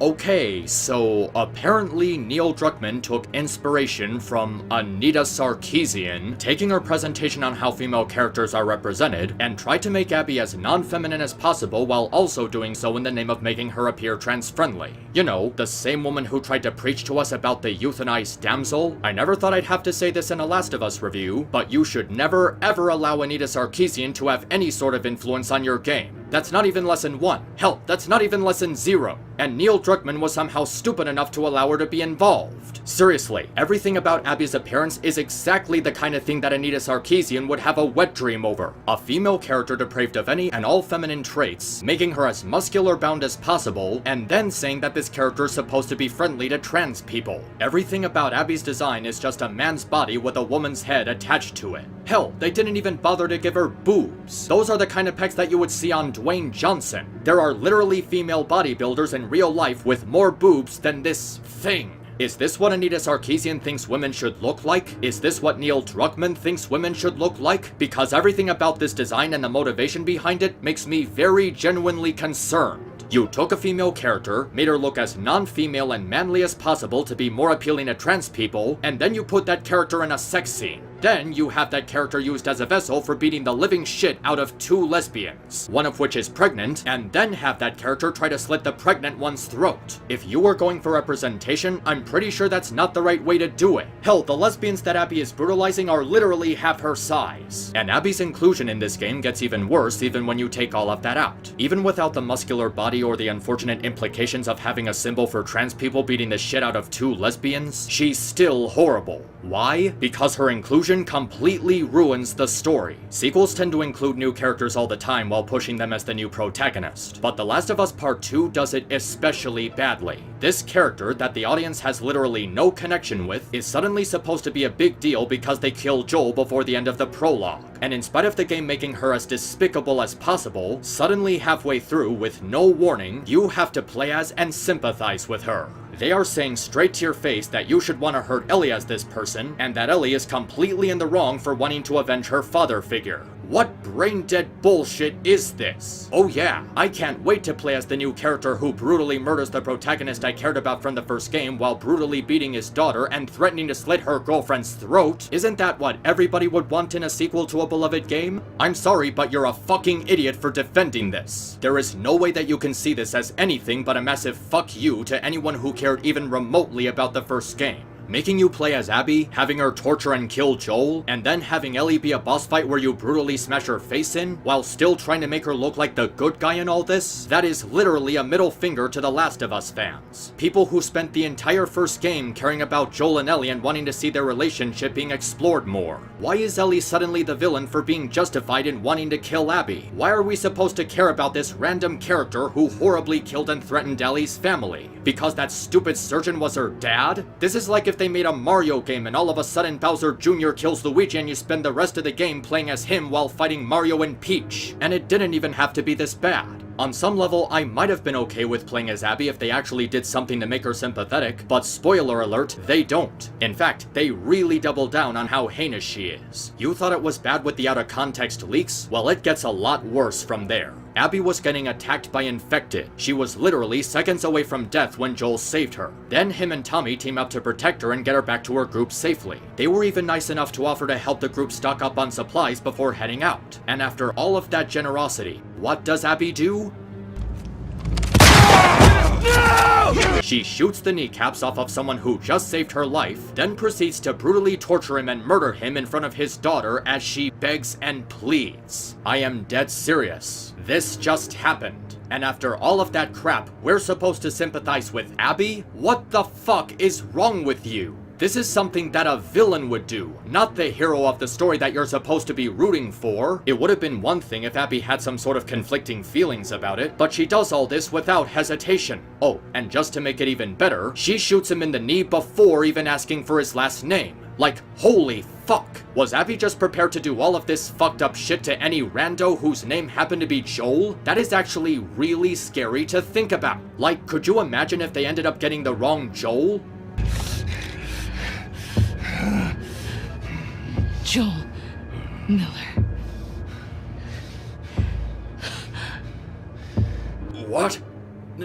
Okay, so apparently Neil Druckmann took inspiration from Anita Sarkeesian, taking her presentation on how female characters are represented, and tried to make Abby as non-feminine as possible while also doing so in the name of making her appear trans-friendly. You know, the same woman who tried to preach to us about the euthanized damsel. I never thought I'd have to say this in a Last of Us review, but you should never ever allow Anita Sarkeesian to have any sort of influence on your game. That's not even lesson 1. Hell, that's not even lesson 0. And Neil Druckmann was somehow stupid enough to allow her to be involved. Seriously, everything about Abby's appearance is exactly the kind of thing that Anita Sarkeesian would have a wet dream over. A female character depraved of any and all feminine traits, making her as muscular bound as possible, and then saying that this character is supposed to be friendly to trans people. Everything about Abby's design is just a man's body with a woman's head attached to it. Hell, they didn't even bother to give her boobs. Those are the kind of pecs that you would see on Dwayne Johnson. There are literally female bodybuilders in real life with more boobs than this thing. Is this what Anita Sarkeesian thinks women should look like? Is this what Neil Druckmann thinks women should look like? Because everything about this design and the motivation behind it makes me very genuinely concerned. You took a female character, made her look as non-female and manly as possible to be more appealing to trans people, and then you put that character in a sex scene. Then you have that character used as a vessel for beating the living shit out of 2 lesbians, one of which is pregnant, and then have that character try to slit the pregnant one's throat. If you were going for representation, I'm pretty sure that's not the right way to do it. Hell, the lesbians that Abby is brutalizing are literally half her size. And Abby's inclusion in this game gets even worse even when you take all of that out. Even without the muscular body or the unfortunate implications of having a symbol for trans people beating the shit out of 2 lesbians, she's still horrible. Why? Because her inclusion completely ruins the story. Sequels tend to include new characters all the time while pushing them as the new protagonist, but The Last of Us Part 2 does it especially badly. This character that the audience has literally no connection with is suddenly supposed to be a big deal because they kill Joel before the end of the prologue, and in spite of the game making her as despicable as possible, suddenly halfway through, with no warning, you have to play as and sympathize with her. They are saying straight to your face that you should want to hurt Ellie as this person, and that Ellie is completely in the wrong for wanting to avenge her father figure. What brain-dead bullshit is this? Oh yeah, I can't wait to play as the new character who brutally murders the protagonist I cared about from the first game while brutally beating his daughter and threatening to slit her girlfriend's throat. Isn't that what everybody would want in a sequel to a beloved game? I'm sorry, but you're a fucking idiot for defending this. There is no way that you can see this as anything but a massive fuck you to anyone who cared even remotely about the first game. Making you play as Abby, having her torture and kill Joel, and then having Ellie be a boss fight where you brutally smash her face in, while still trying to make her look like the good guy in all this? That is literally a middle finger to The Last of Us fans. People who spent the entire first game caring about Joel and Ellie and wanting to see their relationship being explored more. Why is Ellie suddenly the villain for being justified in wanting to kill Abby? Why are we supposed to care about this random character who horribly killed and threatened Ellie's family? Because that stupid surgeon was her dad? This is like if they made a Mario game and all of a sudden Bowser Jr. kills Luigi and you spend the rest of the game playing as him while fighting Mario and Peach. And it didn't even have to be this bad. On some level, I might have been okay with playing as Abby if they actually did something to make her sympathetic, but spoiler alert, they don't. In fact, they really double down on how heinous she is. You thought it was bad with the out-of-context leaks? Well, it gets a lot worse from there. Abby was getting attacked by infected. She was literally seconds away from death when Joel saved her. Then him and Tommy team up to protect her and get her back to her group safely. They were even nice enough to offer to help the group stock up on supplies before heading out. And after all of that generosity, what does Abby do? No! She shoots the kneecaps off of someone who just saved her life, then proceeds to brutally torture him and murder him in front of his daughter as she begs and pleads. I am dead serious. This just happened. And after all of that crap, we're supposed to sympathize with Abby? What the fuck is wrong with you? This is something that a villain would do, not the hero of the story that you're supposed to be rooting for. It would have been one thing if Abby had some sort of conflicting feelings about it, but she does all this without hesitation. Oh, and just to make it even better, she shoots him in the knee before even asking for his last name. Like, holy fuck. Was Abby just prepared to do all of this fucked up shit to any rando whose name happened to be Joel? That is actually really scary to think about. Like, could you imagine if they ended up getting the wrong Joel? Joel Miller. What?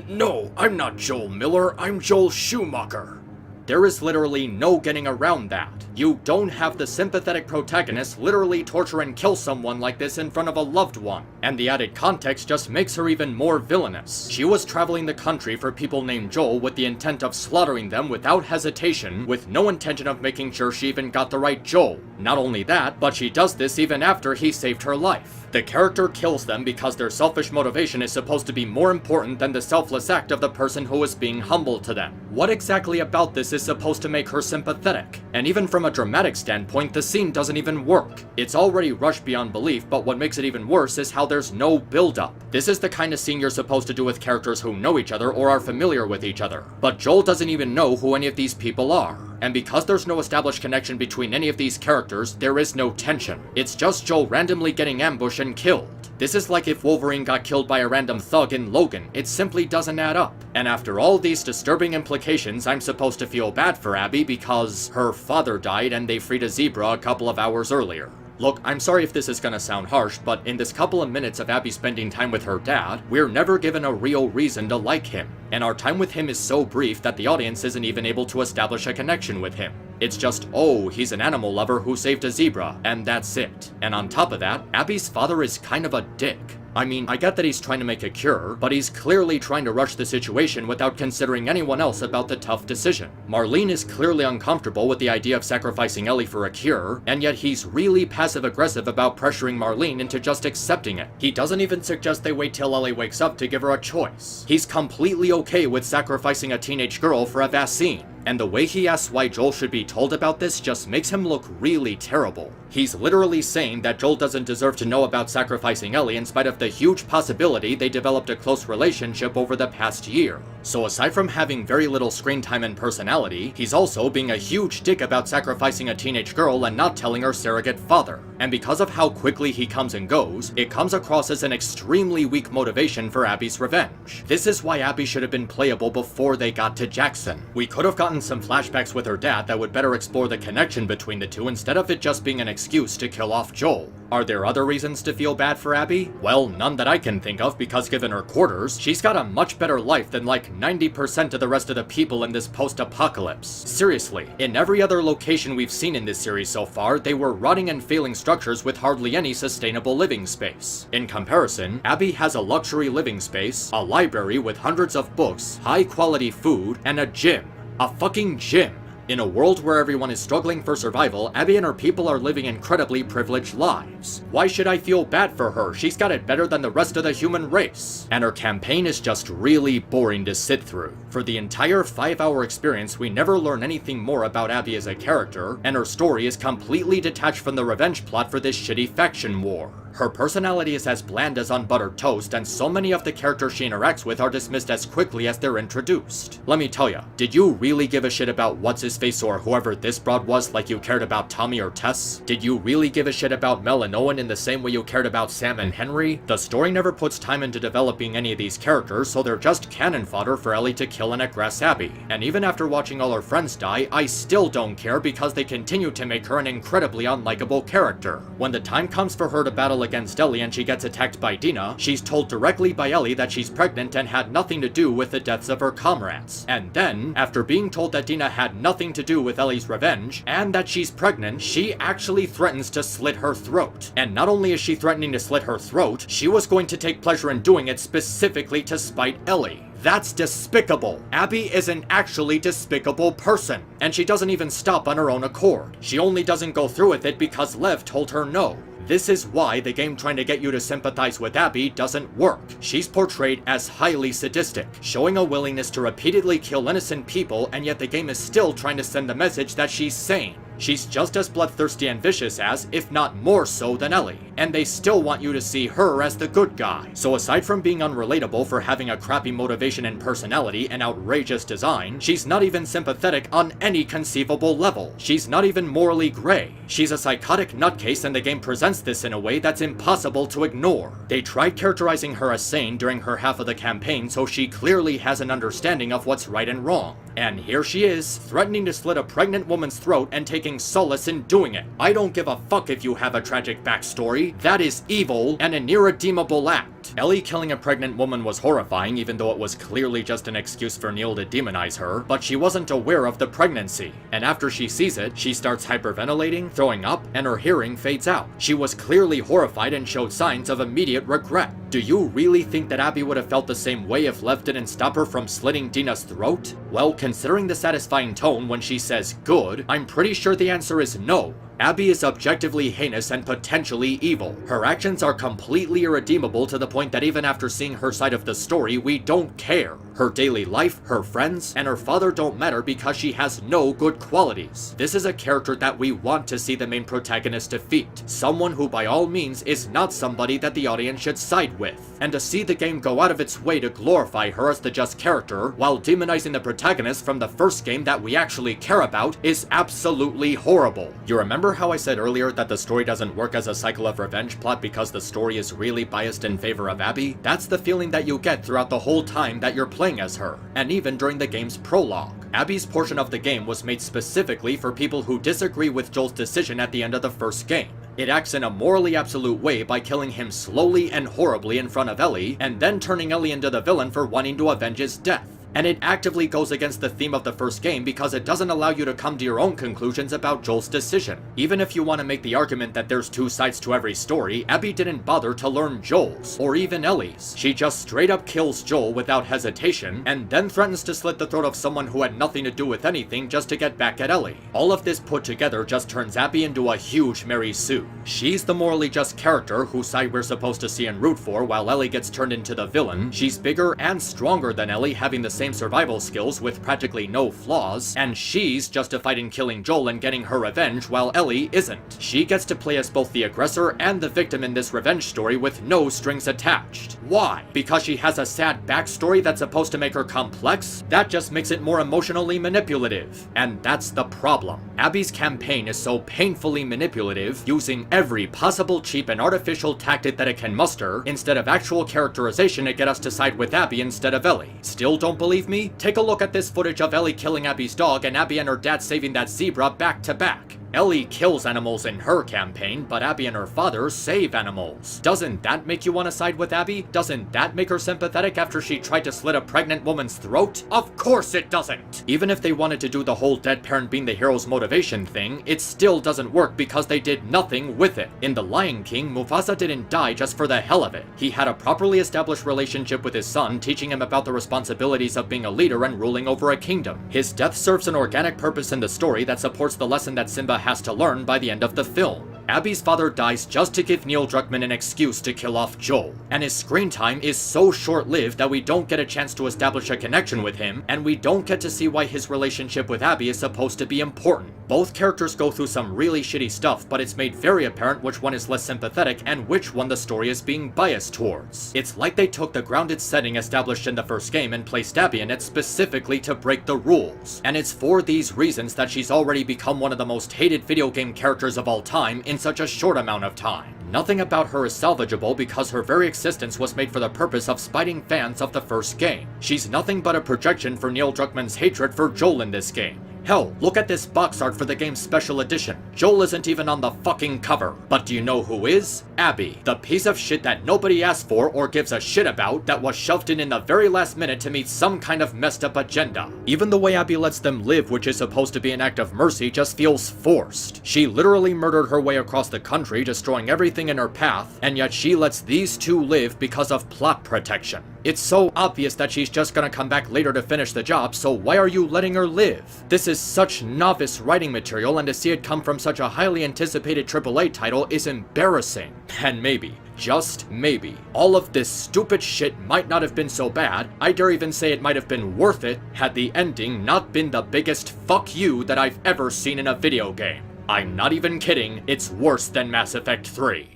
No, I'm not Joel Miller, I'm Joel Schumacher. There is literally no getting around that. You don't have the sympathetic protagonist literally torture and kill someone like this in front of a loved one. And the added context just makes her even more villainous. She was traveling the country for people named Joel with the intent of slaughtering them without hesitation, with no intention of making sure she even got the right Joel. Not only that, but she does this even after he saved her life. The character kills them because their selfish motivation is supposed to be more important than the selfless act of the person who is being humble to them. What exactly about this is supposed to make her sympathetic? And even from a dramatic standpoint, the scene doesn't even work. It's already rushed beyond belief, but what makes it even worse is how there's no build-up. This is the kind of scene you're supposed to do with characters who know each other or are familiar with each other. But Joel doesn't even know who any of these people are. And because there's no established connection between any of these characters, there is no tension. It's just Joel randomly getting ambushed and killed. This is like if Wolverine got killed by a random thug in Logan. It simply doesn't add up. And after all these disturbing implications, I'm supposed to feel bad for Abby because her father died and they freed a zebra a couple of hours earlier. Look, I'm sorry if this is gonna sound harsh, but in this couple of minutes of Abby spending time with her dad, we're never given a real reason to like him. And our time with him is so brief that the audience isn't even able to establish a connection with him. It's just, oh, he's an animal lover who saved a zebra, and that's it. And on top of that, Abby's father is kind of a dick. I mean, I get that he's trying to make a cure, but he's clearly trying to rush the situation without considering anyone else about the tough decision. Marlene is clearly uncomfortable with the idea of sacrificing Ellie for a cure, and yet he's really passive-aggressive about pressuring Marlene into just accepting it. He doesn't even suggest they wait till Ellie wakes up to give her a choice. He's completely okay with sacrificing a teenage girl for a vaccine. And the way he asks why Joel should be told about this just makes him look really terrible. He's literally saying that Joel doesn't deserve to know about sacrificing Ellie in spite of the huge possibility they developed a close relationship over the past year. So aside from having very little screen time and personality, he's also being a huge dick about sacrificing a teenage girl and not telling her surrogate father. And because of how quickly he comes and goes, it comes across as an extremely weak motivation for Abby's revenge. This is why Abby should have been playable before they got to Jackson. We could have gotten some flashbacks with her dad that would better explore the connection between the two instead of it just being an excuse to kill off Joel. Are there other reasons to feel bad for Abby? Well, none that I can think of, because given her quarters, she's got a much better life than like 90% of the rest of the people in this post-apocalypse. Seriously, in every other location we've seen in this series so far, they were rotting and failing structures with hardly any sustainable living space. In comparison, Abby has a luxury living space, a library with hundreds of books, high-quality food, and a gym. A fucking gym. In a world where everyone is struggling for survival, Abby and her people are living incredibly privileged lives. Why should I feel bad for her? She's got it better than the rest of the human race. And her campaign is just really boring to sit through. For the entire 5-hour experience, we never learn anything more about Abby as a character, and her story is completely detached from the revenge plot for this shitty faction war. Her personality is as bland as unbuttered toast, and so many of the characters she interacts with are dismissed as quickly as they're introduced. Let me tell ya, did you really give a shit about what's-his-face or whoever this broad was like you cared about Tommy or Tess? Did you really give a shit about Mel and Owen in the same way you cared about Sam and Henry? The story never puts time into developing any of these characters, so they're just cannon fodder for Ellie to kill and aggress Abby. And even after watching all her friends die, I still don't care because they continue to make her an incredibly unlikable character. When the time comes for her to battle against Ellie and she gets attacked by Dina, she's told directly by Ellie that she's pregnant and had nothing to do with the deaths of her comrades. And then, after being told that Dina had nothing to do with Ellie's revenge, and that she's pregnant, she actually threatens to slit her throat. And not only is she threatening to slit her throat, she was going to take pleasure in doing it specifically to spite Ellie. That's despicable. Abby is an actually despicable person, and she doesn't even stop on her own accord. She only doesn't go through with it because Lev told her no. This is why the game trying to get you to sympathize with Abby doesn't work. She's portrayed as highly sadistic, showing a willingness to repeatedly kill innocent people, and yet the game is still trying to send the message that she's sane. She's just as bloodthirsty and vicious as, if not more so than Ellie, and they still want you to see her as the good guy. So aside from being unrelatable for having a crappy motivation and personality and outrageous design, she's not even sympathetic on any conceivable level. She's not even morally gray. She's a psychotic nutcase, and the game presents this in a way that's impossible to ignore. They tried characterizing her as sane during her half of the campaign, so she clearly has an understanding of what's right and wrong. And here she is, threatening to slit a pregnant woman's throat and taking solace in doing it. I don't give a fuck if you have a tragic backstory. That is evil and an irredeemable act. Ellie killing a pregnant woman was horrifying, even though it was clearly just an excuse for Neil to demonize her, but she wasn't aware of the pregnancy. And after she sees it, she starts hyperventilating, throwing up, and her hearing fades out. She was clearly horrified and showed signs of immediate regret. Do you really think that Abby would have felt the same way if Lev didn't stop her from slitting Dina's throat? Well, considering the satisfying tone when she says good, I'm pretty sure the answer is no. Abby is objectively heinous and potentially evil. Her actions are completely irredeemable to the point that even after seeing her side of the story, we don't care. Her daily life, her friends, and her father don't matter because she has no good qualities. This is a character that we want to see the main protagonist defeat. Someone who by all means is not somebody that the audience should side with. And to see the game go out of its way to glorify her as the just character, while demonizing the protagonist from the first game that we actually care about, is absolutely horrible. You remember how I said earlier that the story doesn't work as a cycle of revenge plot because the story is really biased in favor of Abby? That's the feeling that you get throughout the whole time that you're playing as her, and even during the game's prologue. Abby's portion of the game was made specifically for people who disagree with Joel's decision at the end of the first game. It acts in a morally absolute way by killing him slowly and horribly in front of Ellie, and then turning Ellie into the villain for wanting to avenge his death. And it actively goes against the theme of the first game because it doesn't allow you to come to your own conclusions about Joel's decision. Even if you want to make the argument that there's two sides to every story, Abby didn't bother to learn Joel's, or even Ellie's. She just straight up kills Joel without hesitation, and then threatens to slit the throat of someone who had nothing to do with anything just to get back at Ellie. All of this put together just turns Abby into a huge Mary Sue. She's the morally just character whose side we're supposed to see and root for, while Ellie gets turned into the villain. She's bigger and stronger than Ellie, having the same survival skills with practically no flaws, and she's justified in killing Joel and getting her revenge while Ellie isn't. She gets to play as both the aggressor and the victim in this revenge story with no strings attached. Why? Because she has a sad backstory that's supposed to make her complex? That just makes it more emotionally manipulative. And that's the problem. Abby's campaign is so painfully manipulative, using every possible cheap and artificial tactic that it can muster, instead of actual characterization to get us to side with Abby instead of Ellie. Still don't believe me? Take a look at this footage of Ellie killing Abby's dog and Abby and her dad saving that zebra back to back. Ellie kills animals in her campaign, but Abby and her father save animals. Doesn't that make you want to side with Abby? Doesn't that make her sympathetic after she tried to slit a pregnant woman's throat? Of course it doesn't! Even if they wanted to do the whole dead parent being the hero's motivation thing, it still doesn't work because they did nothing with it. In The Lion King, Mufasa didn't die just for the hell of it. He had a properly established relationship with his son, teaching him about the responsibilities of being a leader and ruling over a kingdom. His death serves an organic purpose in the story that supports the lesson that Simba has to learn by the end of the film. Abby's father dies just to give Neil Druckmann an excuse to kill off Joel, and his screen time is so short-lived that we don't get a chance to establish a connection with him, and we don't get to see why his relationship with Abby is supposed to be important. Both characters go through some really shitty stuff, but it's made very apparent which one is less sympathetic and which one the story is being biased towards. It's like they took the grounded setting established in the first game and placed Abby in it specifically to break the rules. And it's for these reasons that she's already become one of the most hated video game characters of all time in such a short amount of time. Nothing about her is salvageable because her very existence was made for the purpose of spiting fans of the first game. She's nothing but a projection for Neil Druckmann's hatred for Joel in this game. Hell, look at this box art for the game's special edition. Joel isn't even on the fucking cover. But do you know who is? Abby, the piece of shit that nobody asked for or gives a shit about that was shoved in the very last minute to meet some kind of messed up agenda. Even the way Abby lets them live, which is supposed to be an act of mercy, just feels forced. She literally murdered her way across the country, destroying everything in her path, and yet she lets these two live because of plot protection. It's so obvious that she's just gonna come back later to finish the job, so why are you letting her live? This is such novice writing material, and to see it come from such a highly anticipated AAA title is embarrassing. And maybe, just maybe, all of this stupid shit might not have been so bad. I dare even say it might have been worth it had the ending not been the biggest fuck you that I've ever seen in a video game. I'm not even kidding, it's worse than Mass Effect 3.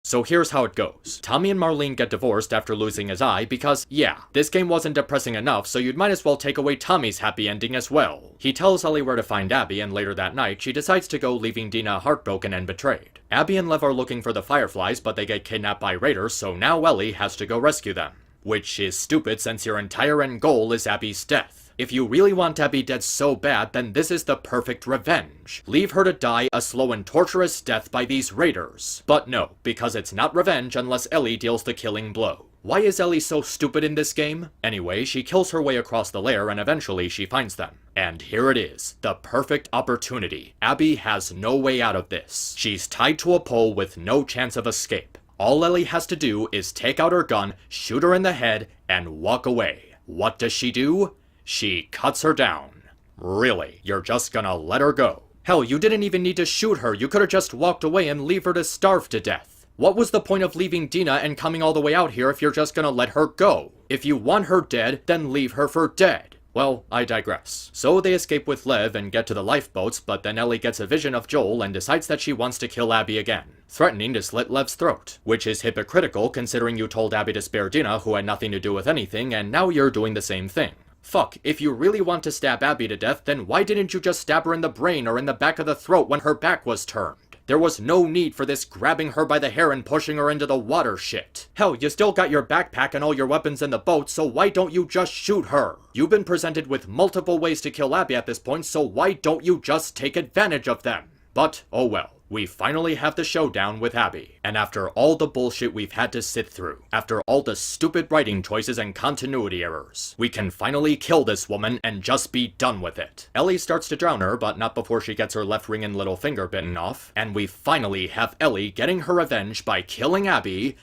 So here's how it goes. Tommy and Marlene get divorced after losing his eye because, yeah, this game wasn't depressing enough, so you'd might as well take away Tommy's happy ending as well. He tells Ellie where to find Abby, and later that night, she decides to go, leaving Dina heartbroken and betrayed. Abby and Lev are looking for the Fireflies, but they get kidnapped by raiders, so now Ellie has to go rescue them. Which is stupid since your entire end goal is Abby's death. If you really want Abby dead so bad, then this is the perfect revenge. Leave her to die a slow and torturous death by these raiders. But no, because it's not revenge unless Ellie deals the killing blow. Why is Ellie so stupid in this game? Anyway, she kills her way across the lair and eventually she finds them. And here it is, the perfect opportunity. Abby has no way out of this. She's tied to a pole with no chance of escape. All Ellie has to do is take out her gun, shoot her in the head, and walk away. What does she do? She cuts her down. Really, you're just gonna let her go? Hell, you didn't even need to shoot her, you could've just walked away and leave her to starve to death. What was the point of leaving Dina and coming all the way out here if you're just gonna let her go? If you want her dead, then leave her for dead. Well, I digress. So they escape with Lev and get to the lifeboats, but then Ellie gets a vision of Joel and decides that she wants to kill Abby again, threatening to slit Lev's throat, which is hypocritical considering you told Abby to spare Dina, who had nothing to do with anything, and now you're doing the same thing. Fuck, if you really want to stab Abby to death, then why didn't you just stab her in the brain or in the back of the throat when her back was turned? There was no need for this grabbing her by the hair and pushing her into the water shit. Hell, you still got your backpack and all your weapons in the boat, so why don't you just shoot her? You've been presented with multiple ways to kill Abby at this point, so why don't you just take advantage of them? But, oh well. We finally have the showdown with Abby, and after all the bullshit we've had to sit through, after all the stupid writing choices and continuity errors, we can finally kill this woman and just be done with it. Ellie starts to drown her, but not before she gets her left ring and little finger bitten off, and we finally have Ellie getting her revenge by killing Abby,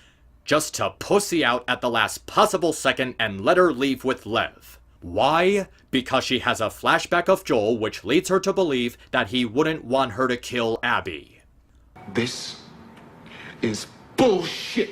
just to pussy out at the last possible second and let her leave with Lev. Why? Because she has a flashback of Joel which leads her to believe that he wouldn't want her to kill Abby. This is bullshit.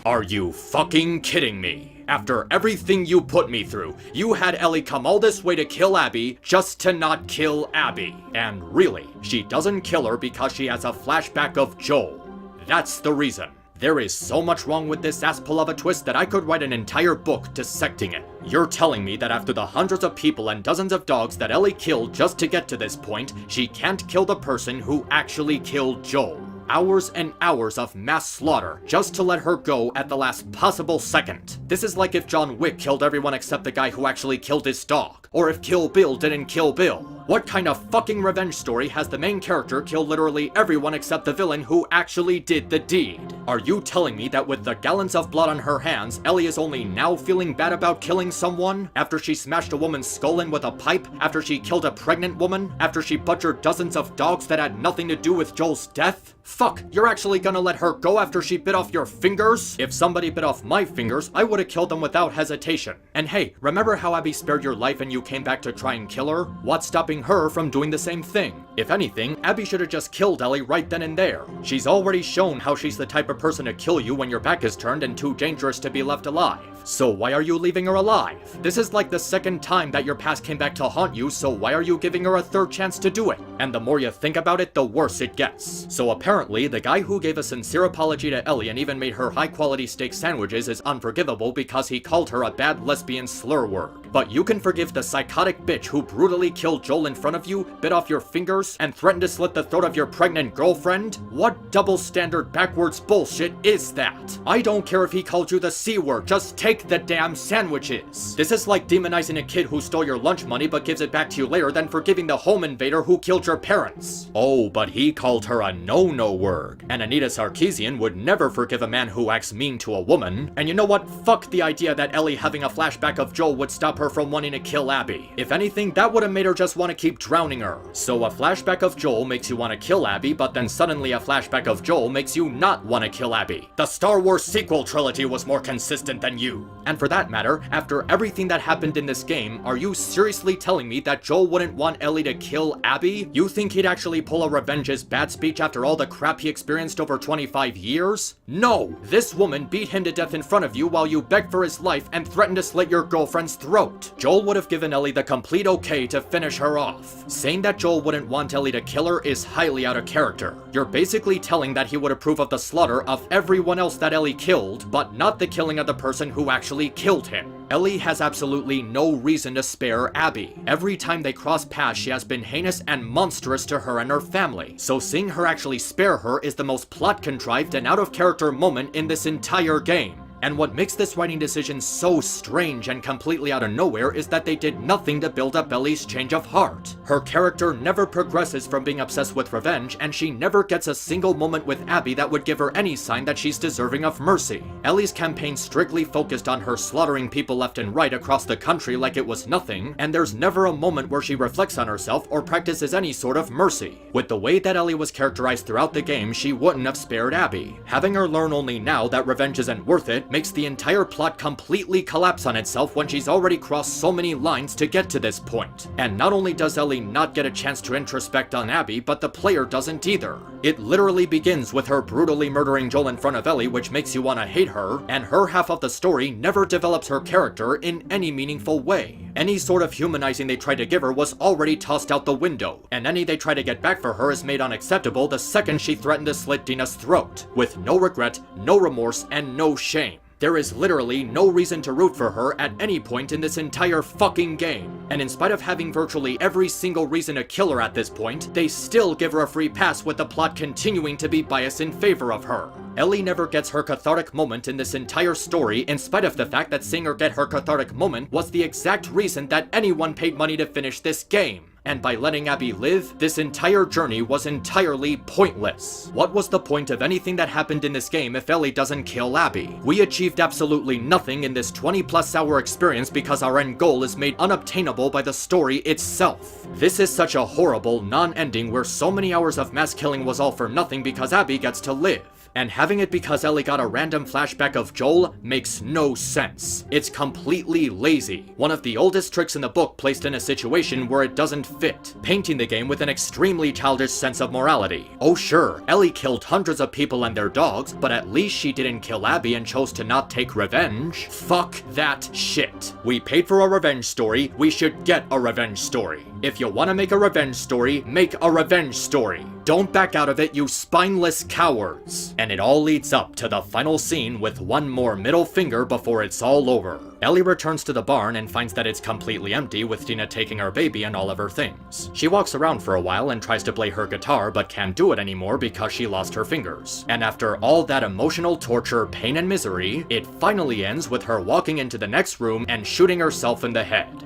Are you fucking kidding me? After everything you put me through, you had Ellie come all this way to kill Abby just to not kill Abby. And really, she doesn't kill her because she has a flashback of Joel. That's the reason. There is so much wrong with this ass-pull of a twist that I could write an entire book dissecting it. You're telling me that after the hundreds of people and dozens of dogs that Ellie killed just to get to this point, she can't kill the person who actually killed Joel. Hours and hours of mass slaughter just to let her go at the last possible second. This is like if John Wick killed everyone except the guy who actually killed his dog. Or if Kill Bill didn't kill Bill. What kind of fucking revenge story has the main character kill literally everyone except the villain who actually did the deed? Are you telling me that with the gallons of blood on her hands, Ellie is only now feeling bad about killing someone? After she smashed a woman's skull in with a pipe? After she killed a pregnant woman? After she butchered dozens of dogs that had nothing to do with Joel's death? Fuck, you're actually gonna let her go after she bit off your fingers? If somebody bit off my fingers, I would've killed them without hesitation. And hey, remember how Abby spared your life and you came back to try and kill her? What's stopping her from doing the same thing? If anything, Abby should've just killed Ellie right then and there. She's already shown how she's the type of person to kill you when your back is turned and too dangerous to be left alive. So why are you leaving her alive? This is like the second time that your past came back to haunt you, so why are you giving her a third chance to do it? And the more you think about it, the worse it gets. So apparently, the guy who gave a sincere apology to Ellie and even made her high-quality steak sandwiches is unforgivable because he called her a bad lesbian slur word. But you can forgive the psychotic bitch who brutally killed Joel in front of you, bit off your fingers, and threatened to slit the throat of your pregnant girlfriend? What double standard backwards bullshit is that? I don't care if he called you the C word, just take the damn sandwiches. This is like demonizing a kid who stole your lunch money but gives it back to you later than forgiving the home invader who killed your parents. Oh, but he called her a no-no word. And Anita Sarkeesian would never forgive a man who acts mean to a woman. And you know what? Fuck the idea that Ellie having a flashback of Joel would stop her from wanting to kill Abby. If anything, that would have made her just want to keep drowning her. So a flashback flashback of Joel makes you want to kill Abby, but then suddenly a flashback of Joel makes you not want to kill Abby. The Star Wars sequel trilogy was more consistent than you. And for that matter, after everything that happened in this game, are you seriously telling me that Joel wouldn't want Ellie to kill Abby? You think he'd actually pull a revenge is bad speech after all the crap he experienced over 25 years? No! This woman beat him to death in front of you while you begged for his life and threatened to slit your girlfriend's throat. Joel would have given Ellie the complete okay to finish her off. Saying that Joel wouldn't want Ellie to kill her is highly out of character. You're basically telling that he would approve of the slaughter of everyone else that Ellie killed, but not the killing of the person who actually killed him. Ellie has absolutely no reason to spare Abby. Every time they cross paths, she has been heinous and monstrous to her and her family. So seeing her actually spare her is the most plot-contrived and out-of-character moment in this entire game. And what makes this writing decision so strange and completely out of nowhere is that they did nothing to build up Ellie's change of heart. Her character never progresses from being obsessed with revenge, and she never gets a single moment with Abby that would give her any sign that she's deserving of mercy. Ellie's campaign strictly focused on her slaughtering people left and right across the country like it was nothing, and there's never a moment where she reflects on herself or practices any sort of mercy. With the way that Ellie was characterized throughout the game, she wouldn't have spared Abby. Having her learn only now that revenge isn't worth it makes the entire plot completely collapse on itself when she's already crossed so many lines to get to this point. And not only does Ellie not get a chance to introspect on Abby, but the player doesn't either. It literally begins with her brutally murdering Joel in front of Ellie, which makes you want to hate her, and her half of the story never develops her character in any meaningful way. Any sort of humanizing they tried to give her was already tossed out the window, and any they try to get back for her is made unacceptable the second she threatened to slit Dina's throat, with no regret, no remorse, and no shame. There is literally no reason to root for her at any point in this entire fucking game. And in spite of having virtually every single reason to kill her at this point, they still give her a free pass with the plot continuing to be biased in favor of her. Ellie never gets her cathartic moment in this entire story, in spite of the fact that seeing her get her cathartic moment was the exact reason that anyone paid money to finish this game. And by letting Abby live, this entire journey was entirely pointless. What was the point of anything that happened in this game if Ellie doesn't kill Abby? We achieved absolutely nothing in this 20+ hour experience because our end goal is made unobtainable by the story itself. This is such a horrible non-ending where so many hours of mass killing was all for nothing because Abby gets to live. And having it because Ellie got a random flashback of Joel makes no sense. It's completely lazy. One of the oldest tricks in the book placed in a situation where it doesn't fit, painting the game with an extremely childish sense of morality. Oh sure, Ellie killed hundreds of people and their dogs, but at least she didn't kill Abby and chose to not take revenge. Fuck that shit. We paid for a revenge story, we should get a revenge story. If you want to make a revenge story, make a revenge story. Don't back out of it, you spineless cowards. And it all leads up to the final scene with one more middle finger before it's all over. Ellie returns to the barn and finds that it's completely empty, with Dina taking her baby and all of her things. She walks around for a while and tries to play her guitar, but can't do it anymore because she lost her fingers. And after all that emotional torture, pain, and misery, it finally ends with her walking into the next room and shooting herself in the head.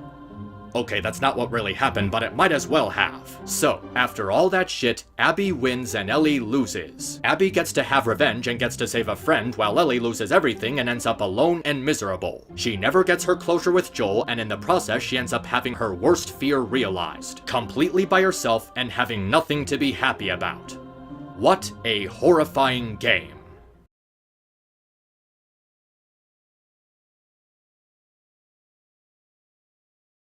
Okay, that's not what really happened, but it might as well have. So, after all that shit, Abby wins and Ellie loses. Abby gets to have revenge and gets to save a friend, while Ellie loses everything and ends up alone and miserable. She never gets her closure with Joel, and in the process she ends up having her worst fear realized. Completely by herself and having nothing to be happy about. What a horrifying game.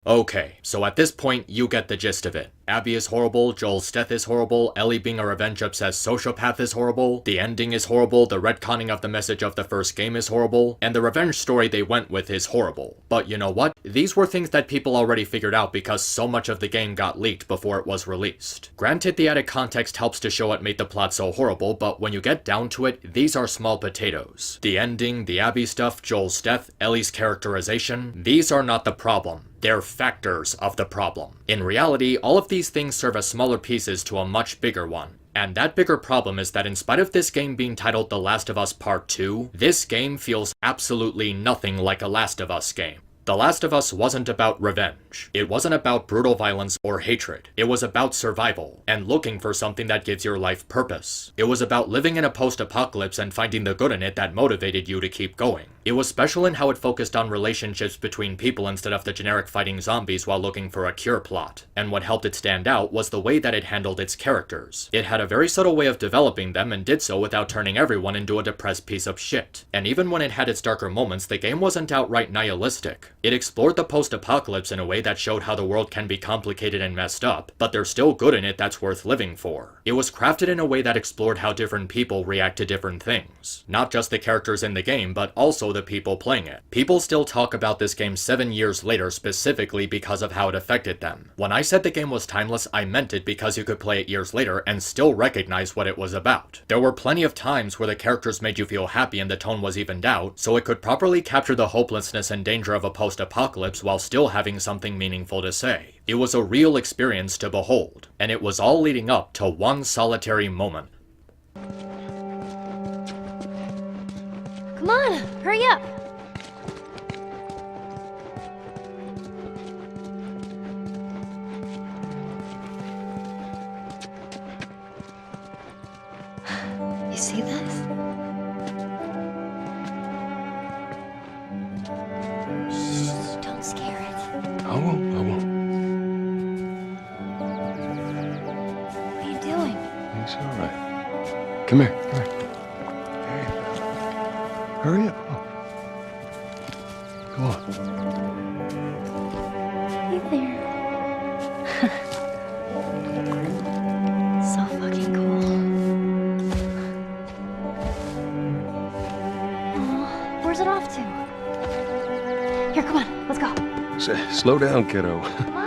Okay, so at this point, you get the gist of it. Abby is horrible, Joel's death is horrible, Ellie being a revenge-obsessed sociopath is horrible, the ending is horrible, the retconning of the message of the first game is horrible, and the revenge story they went with is horrible. But you know what? These were things that people already figured out because so much of the game got leaked before it was released. Granted, the added context helps to show what made the plot so horrible, but when you get down to it, these are small potatoes. The ending, the Abby stuff, Joel's death, Ellie's characterization, these are not the problem. They're factors of the problem. In reality, all of these things serve as smaller pieces to a much bigger one. And that bigger problem is that in spite of this game being titled The Last of Us Part 2, this game feels absolutely nothing like a Last of Us game. The Last of Us wasn't about revenge. It wasn't about brutal violence or hatred. It was about survival, and looking for something that gives your life purpose. It was about living in a post-apocalypse and finding the good in it that motivated you to keep going. It was special in how it focused on relationships between people instead of the generic fighting zombies while looking for a cure plot. And what helped it stand out was the way that it handled its characters. It had a very subtle way of developing them and did so without turning everyone into a depressed piece of shit. And even when it had its darker moments, the game wasn't outright nihilistic. It explored the post-apocalypse in a way that showed how the world can be complicated and messed up, but there's still good in it that's worth living for. It was crafted in a way that explored how different people react to different things. Not just the characters in the game, but also the people playing it. People still talk about this game 7 years later specifically because of how it affected them. When I said the game was timeless, I meant it because you could play it years later and still recognize what it was about. There were plenty of times where the characters made you feel happy and the tone was evened out, so it could properly capture the hopelessness and danger of a post-apocalypse while still having something meaningful to say. It was a real experience to behold, and it was all leading up to one solitary moment. Come on, hurry up! You see this? Don't scare it. I won't, I won't. What are you doing? It's all right. Come here, come here. There you go. Hurry up. Come on. Hey there. So fucking cool. Aw, where's it off to? Here, come on, let's go. Slow down, kiddo. Come on.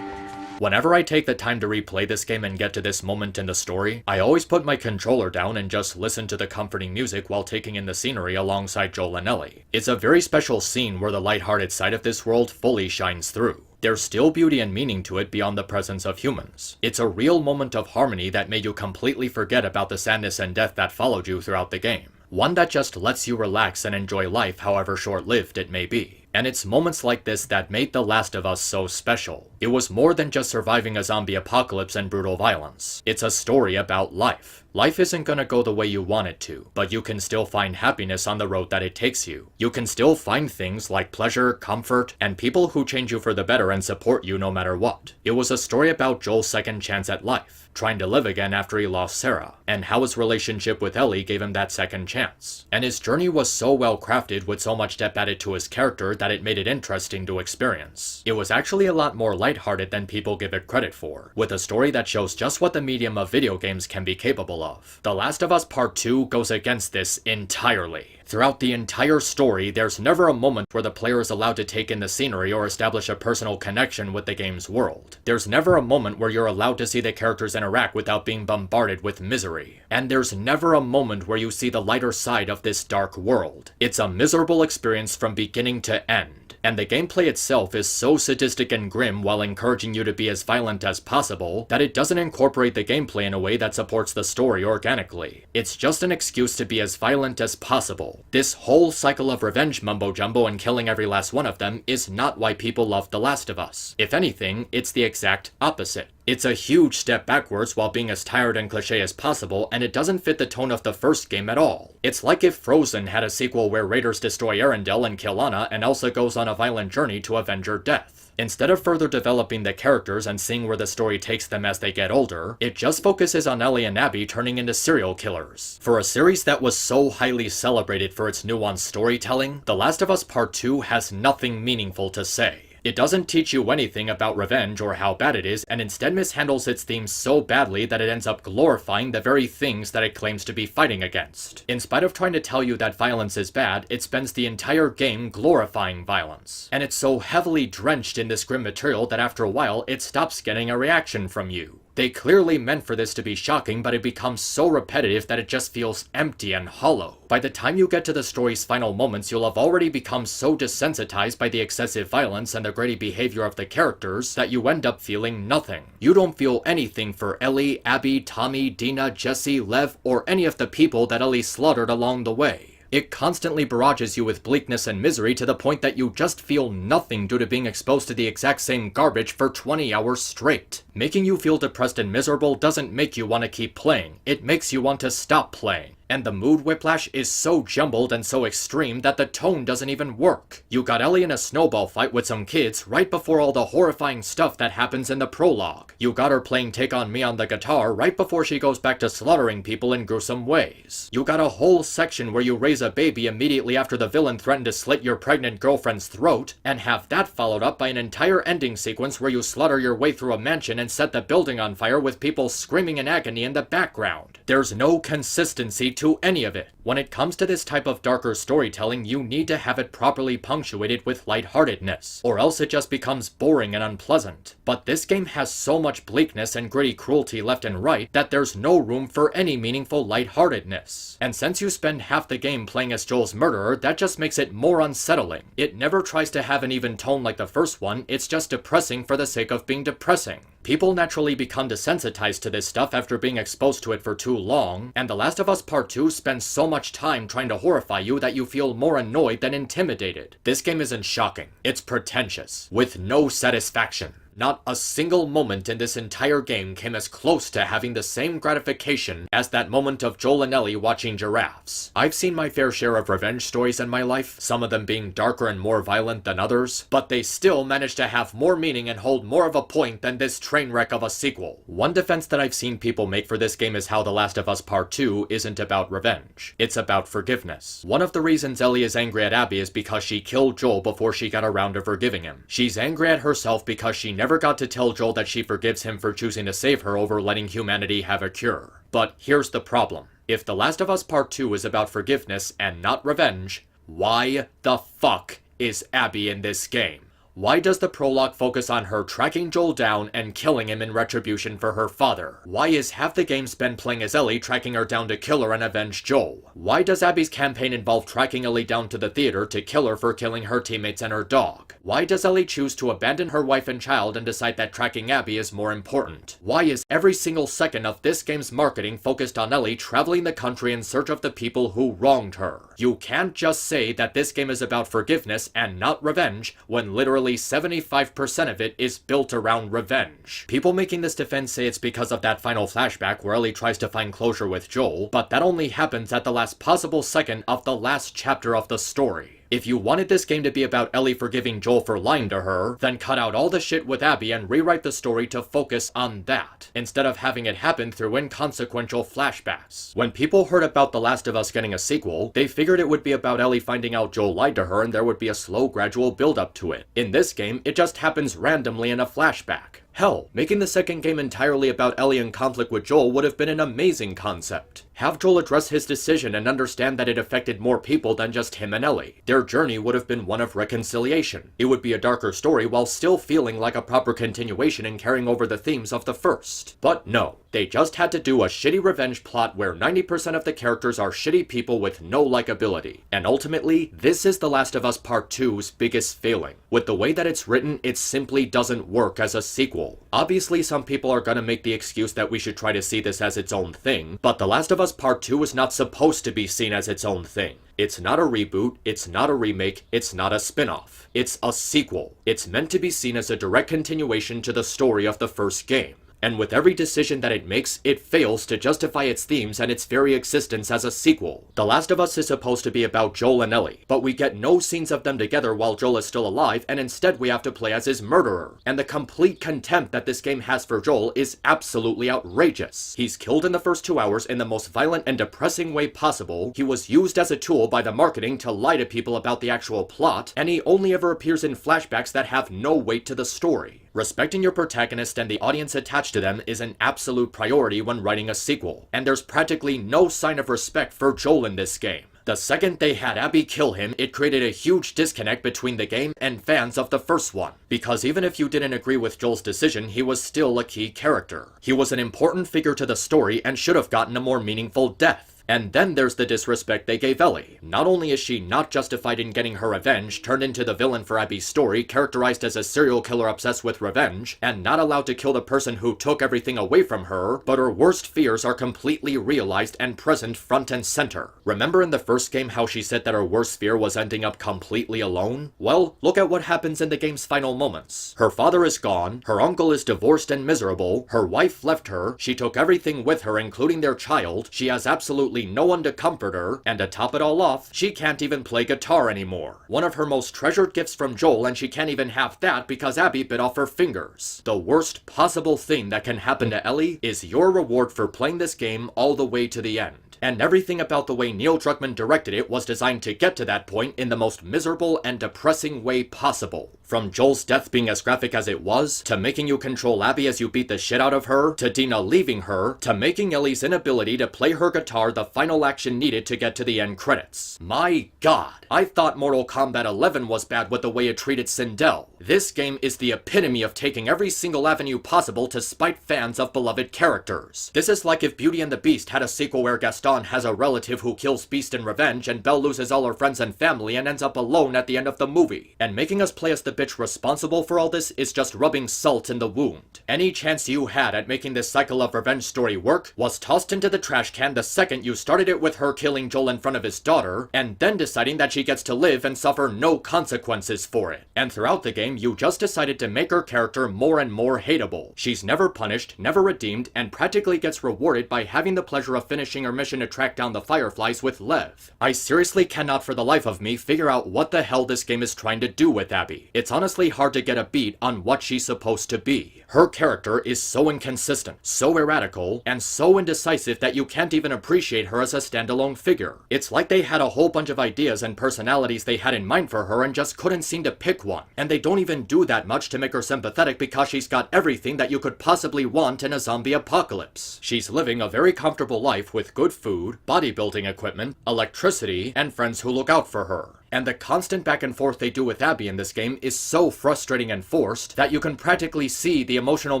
Whenever I take the time to replay this game and get to this moment in the story, I always put my controller down and just listen to the comforting music while taking in the scenery alongside Joel and Ellie. It's a very special scene where the lighthearted side of this world fully shines through. There's still beauty and meaning to it beyond the presence of humans. It's a real moment of harmony that made you completely forget about the sadness and death that followed you throughout the game. One that just lets you relax and enjoy life however short-lived it may be. And it's moments like this that made The Last of Us so special. It was more than just surviving a zombie apocalypse and brutal violence. It's a story about life. Life isn't gonna go the way you want it to, but you can still find happiness on the road that it takes you. You can still find things like pleasure, comfort, and people who change you for the better and support you no matter what. It was a story about Joel's second chance at life, trying to live again after he lost Sarah, and how his relationship with Ellie gave him that second chance. And his journey was so well crafted with so much depth added to his character that it made it interesting to experience. It was actually a lot more lighthearted than people give it credit for, with a story that shows just what the medium of video games can be capable of. The Last of Us Part 2 goes against this entirely. Throughout the entire story, there's never a moment where the player is allowed to take in the scenery or establish a personal connection with the game's world. There's never a moment where you're allowed to see the characters interact without being bombarded with misery. And there's never a moment where you see the lighter side of this dark world. It's a miserable experience from beginning to end. And the gameplay itself is so sadistic and grim while encouraging you to be as violent as possible that it doesn't incorporate the gameplay in a way that supports the story organically. It's just an excuse to be as violent as possible. This whole cycle of revenge mumbo-jumbo and killing every last one of them is not why people love The Last of Us. If anything, it's the exact opposite. It's a huge step backwards while being as tired and cliché as possible, and it doesn't fit the tone of the first game at all. It's like if Frozen had a sequel where raiders destroy Arendelle and kill Anna, and Elsa goes on a violent journey to avenge her death. Instead of further developing the characters and seeing where the story takes them as they get older, it just focuses on Ellie and Abby turning into serial killers. For a series that was so highly celebrated for its nuanced storytelling, The Last of Us Part 2 has nothing meaningful to say. It doesn't teach you anything about revenge or how bad it is, and instead mishandles its themes so badly that it ends up glorifying the very things that it claims to be fighting against. In spite of trying to tell you that violence is bad, it spends the entire game glorifying violence. And it's so heavily drenched in this grim material that after a while, it stops getting a reaction from you. They clearly meant for this to be shocking, but it becomes so repetitive that it just feels empty and hollow. By the time you get to the story's final moments, you'll have already become so desensitized by the excessive violence and the gritty behavior of the characters that you end up feeling nothing. You don't feel anything for Ellie, Abby, Tommy, Dina, Jesse, Lev, or any of the people that Ellie slaughtered along the way. It constantly barrages you with bleakness and misery to the point that you just feel nothing due to being exposed to the exact same garbage for 20 hours straight. Making you feel depressed and miserable doesn't make you want to keep playing, it makes you want to stop playing. And the mood whiplash is so jumbled and so extreme that the tone doesn't even work. You got Ellie in a snowball fight with some kids right before all the horrifying stuff that happens in the prologue. You got her playing Take On Me on the guitar right before she goes back to slaughtering people in gruesome ways. You got a whole section where you raise a baby immediately after the villain threatened to slit your pregnant girlfriend's throat, and have that followed up by an entire ending sequence where you slaughter your way through a mansion and set the building on fire with people screaming in agony in the background. There's no consistency to any of it. When it comes to this type of darker storytelling, you need to have it properly punctuated with lightheartedness, or else it just becomes boring and unpleasant. But this game has so much bleakness and gritty cruelty left and right that there's no room for any meaningful lightheartedness. And since you spend half the game playing as Joel's murderer, that just makes it more unsettling. It never tries to have an even tone like the first one, it's just depressing for the sake of being depressing. People naturally become desensitized to this stuff after being exposed to it for too long, and The Last of Us Part 2 spends so much time trying to horrify you that you feel more annoyed than intimidated. This game isn't shocking. It's pretentious, with no satisfaction. Not a single moment in this entire game came as close to having the same gratification as that moment of Joel and Ellie watching giraffes. I've seen my fair share of revenge stories in my life, some of them being darker and more violent than others, but they still manage to have more meaning and hold more of a point than this train wreck of a sequel. One defense that I've seen people make for this game is how The Last of Us Part 2 isn't about revenge. It's about forgiveness. One of the reasons Ellie is angry at Abby is because she killed Joel before she got around to forgiving him. She's angry at herself because she never got to tell Joel that she forgives him for choosing to save her over letting humanity have a cure. But here's the problem. If The Last of Us Part 2 is about forgiveness and not revenge, why the fuck is Abby in this game? Why does the prologue focus on her tracking Joel down and killing him in retribution for her father? Why is half the game spent playing as Ellie, tracking her down to kill her and avenge Joel? Why does Abby's campaign involve tracking Ellie down to the theater to kill her for killing her teammates and her dog? Why does Ellie choose to abandon her wife and child and decide that tracking Abby is more important? Why is every single second of this game's marketing focused on Ellie traveling the country in search of the people who wronged her? You can't just say that this game is about forgiveness and not revenge when literally 75% of it is built around revenge. People making this defense say it's because of that final flashback where Ellie tries to find closure with Joel, but that only happens at the last possible second of the last chapter of the story. If you wanted this game to be about Ellie forgiving Joel for lying to her, then cut out all the shit with Abby and rewrite the story to focus on that, instead of having it happen through inconsequential flashbacks. When people heard about The Last of Us getting a sequel, they figured it would be about Ellie finding out Joel lied to her and there would be a slow, gradual build-up to it. In this game, it just happens randomly in a flashback. Hell, making the second game entirely about Ellie in conflict with Joel would have been an amazing concept. Have Joel address his decision and understand that it affected more people than just him and Ellie. Their journey would have been one of reconciliation. It would be a darker story while still feeling like a proper continuation and carrying over the themes of the first. But no, they just had to do a shitty revenge plot where 90% of the characters are shitty people with no likability. And ultimately, this is The Last of Us Part 2's biggest failing. With the way that it's written, it simply doesn't work as a sequel. Obviously, some people are gonna make the excuse that we should try to see this as its own thing, but The Last of Us Part 2 is not supposed to be seen as its own thing. It's not a reboot, it's not a remake, it's not a spin-off. It's a sequel. It's meant to be seen as a direct continuation to the story of the first game. And with every decision that it makes, it fails to justify its themes and its very existence as a sequel. The Last of Us is supposed to be about Joel and Ellie, but we get no scenes of them together while Joel is still alive, and instead we have to play as his murderer. And the complete contempt that this game has for Joel is absolutely outrageous. He's killed in the first 2 hours in the most violent and depressing way possible, he was used as a tool by the marketing to lie to people about the actual plot, and he only ever appears in flashbacks that have no weight to the story. Respecting your protagonist and the audience attached to them is an absolute priority when writing a sequel, and there's practically no sign of respect for Joel in this game. The second they had Abby kill him, it created a huge disconnect between the game and fans of the first one. Because even if you didn't agree with Joel's decision, he was still a key character. He was an important figure to the story and should have gotten a more meaningful death. And then there's the disrespect they gave Ellie. Not only is she not justified in getting her revenge, turned into the villain for Abby's story, characterized as a serial killer obsessed with revenge, and not allowed to kill the person who took everything away from her, but her worst fears are completely realized and present front and center. Remember in the first game how she said that her worst fear was ending up completely alone? Well, look at what happens in the game's final moments. Her father is gone, her uncle is divorced and miserable, her wife left her, she took everything with her including their child, she has absolutely absolutely no one to comfort her, and to top it all off, she can't even play guitar anymore. One of her most treasured gifts from Joel, and she can't even have that because Abby bit off her fingers. The worst possible thing that can happen to Ellie is your reward for playing this game all the way to the end. And everything about the way Neil Druckmann directed it was designed to get to that point in the most miserable and depressing way possible. From Joel's death being as graphic as it was, to making you control Abby as you beat the shit out of her, to Dina leaving her, to making Ellie's inability to play her guitar the final action needed to get to the end credits. My god, I thought Mortal Kombat 11 was bad with the way it treated Sindel. This game is the epitome of taking every single avenue possible to spite fans of beloved characters. This is like if Beauty and the Beast had a sequel where Gaston has a relative who kills Beast in revenge and Belle loses all her friends and family and ends up alone at the end of the movie. And making us play as the bitch responsible for all this is just rubbing salt in the wound. Any chance you had at making this cycle of revenge story work was tossed into the trash can the second you started it with her killing Joel in front of his daughter, and then deciding that she gets to live and suffer no consequences for it. And throughout the game, you just decided to make her character more and more hateable. She's never punished, never redeemed, and practically gets rewarded by having the pleasure of finishing her mission to track down the Fireflies with Lev. I seriously cannot for the life of me figure out what the hell this game is trying to do with Abby. It's honestly hard to get a beat on what she's supposed to be. Her character is so inconsistent, so erratical, and so indecisive that you can't even appreciate her as a standalone figure. It's like they had a whole bunch of ideas and personalities they had in mind for her and just couldn't seem to pick one. And they don't even do that much to make her sympathetic because she's got everything that you could possibly want in a zombie apocalypse. She's living a very comfortable life with good food, bodybuilding equipment, electricity, and friends who look out for her. And the constant back and forth they do with Abby in this game is so frustrating and forced that you can practically see the emotional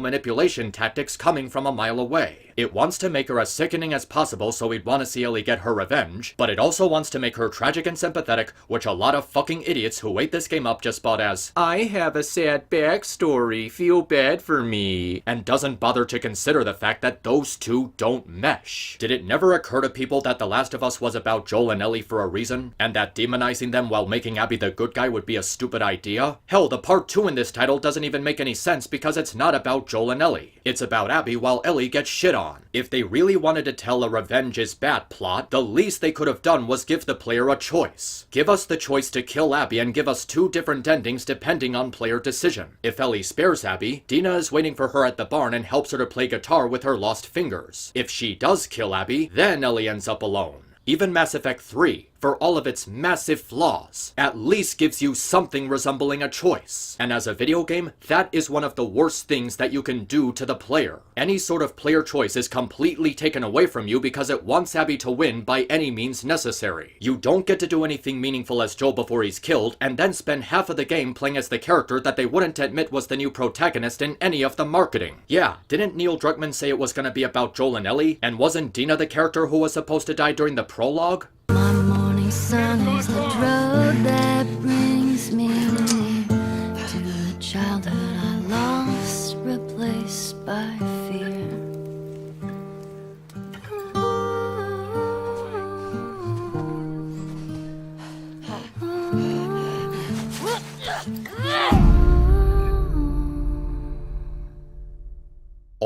manipulation tactics coming from a mile away. It wants to make her as sickening as possible so we'd want to see Ellie get her revenge, but it also wants to make her tragic and sympathetic, which a lot of fucking idiots who ate this game up just bought as, I have a sad backstory, feel bad for me, and doesn't bother to consider the fact that those two don't mesh. Did it never occur to people that The Last of Us was about Joel and Ellie for a reason, and that demonizing them while making Abby the good guy would be a stupid idea? Hell, the part 2 in this title doesn't even make any sense because it's not about Joel and Ellie. It's about Abby while Ellie gets shit on. If they really wanted to tell a revenge is bad plot, the least they could have done was give the player a choice. Give us the choice to kill Abby and give us 2 different endings depending on player decision. If Ellie spares Abby, Dina is waiting for her at the barn and helps her to play guitar with her lost fingers. If she does kill Abby, then Ellie ends up alone. Even Mass Effect 3, for all of its massive flaws, at least gives you something resembling a choice. And as a video game, that is one of the worst things that you can do to the player. Any sort of player choice is completely taken away from you because it wants Abby to win by any means necessary. You don't get to do anything meaningful as Joel before he's killed, and then spend half of the game playing as the character that they wouldn't admit was the new protagonist in any of the marketing. Yeah, didn't Neil Druckmann say it was gonna be about Joel and Ellie? And wasn't Dina the character who was supposed to die during the prologue? My morning sun is the road that brings me to the childhood I lost, replaced by fear.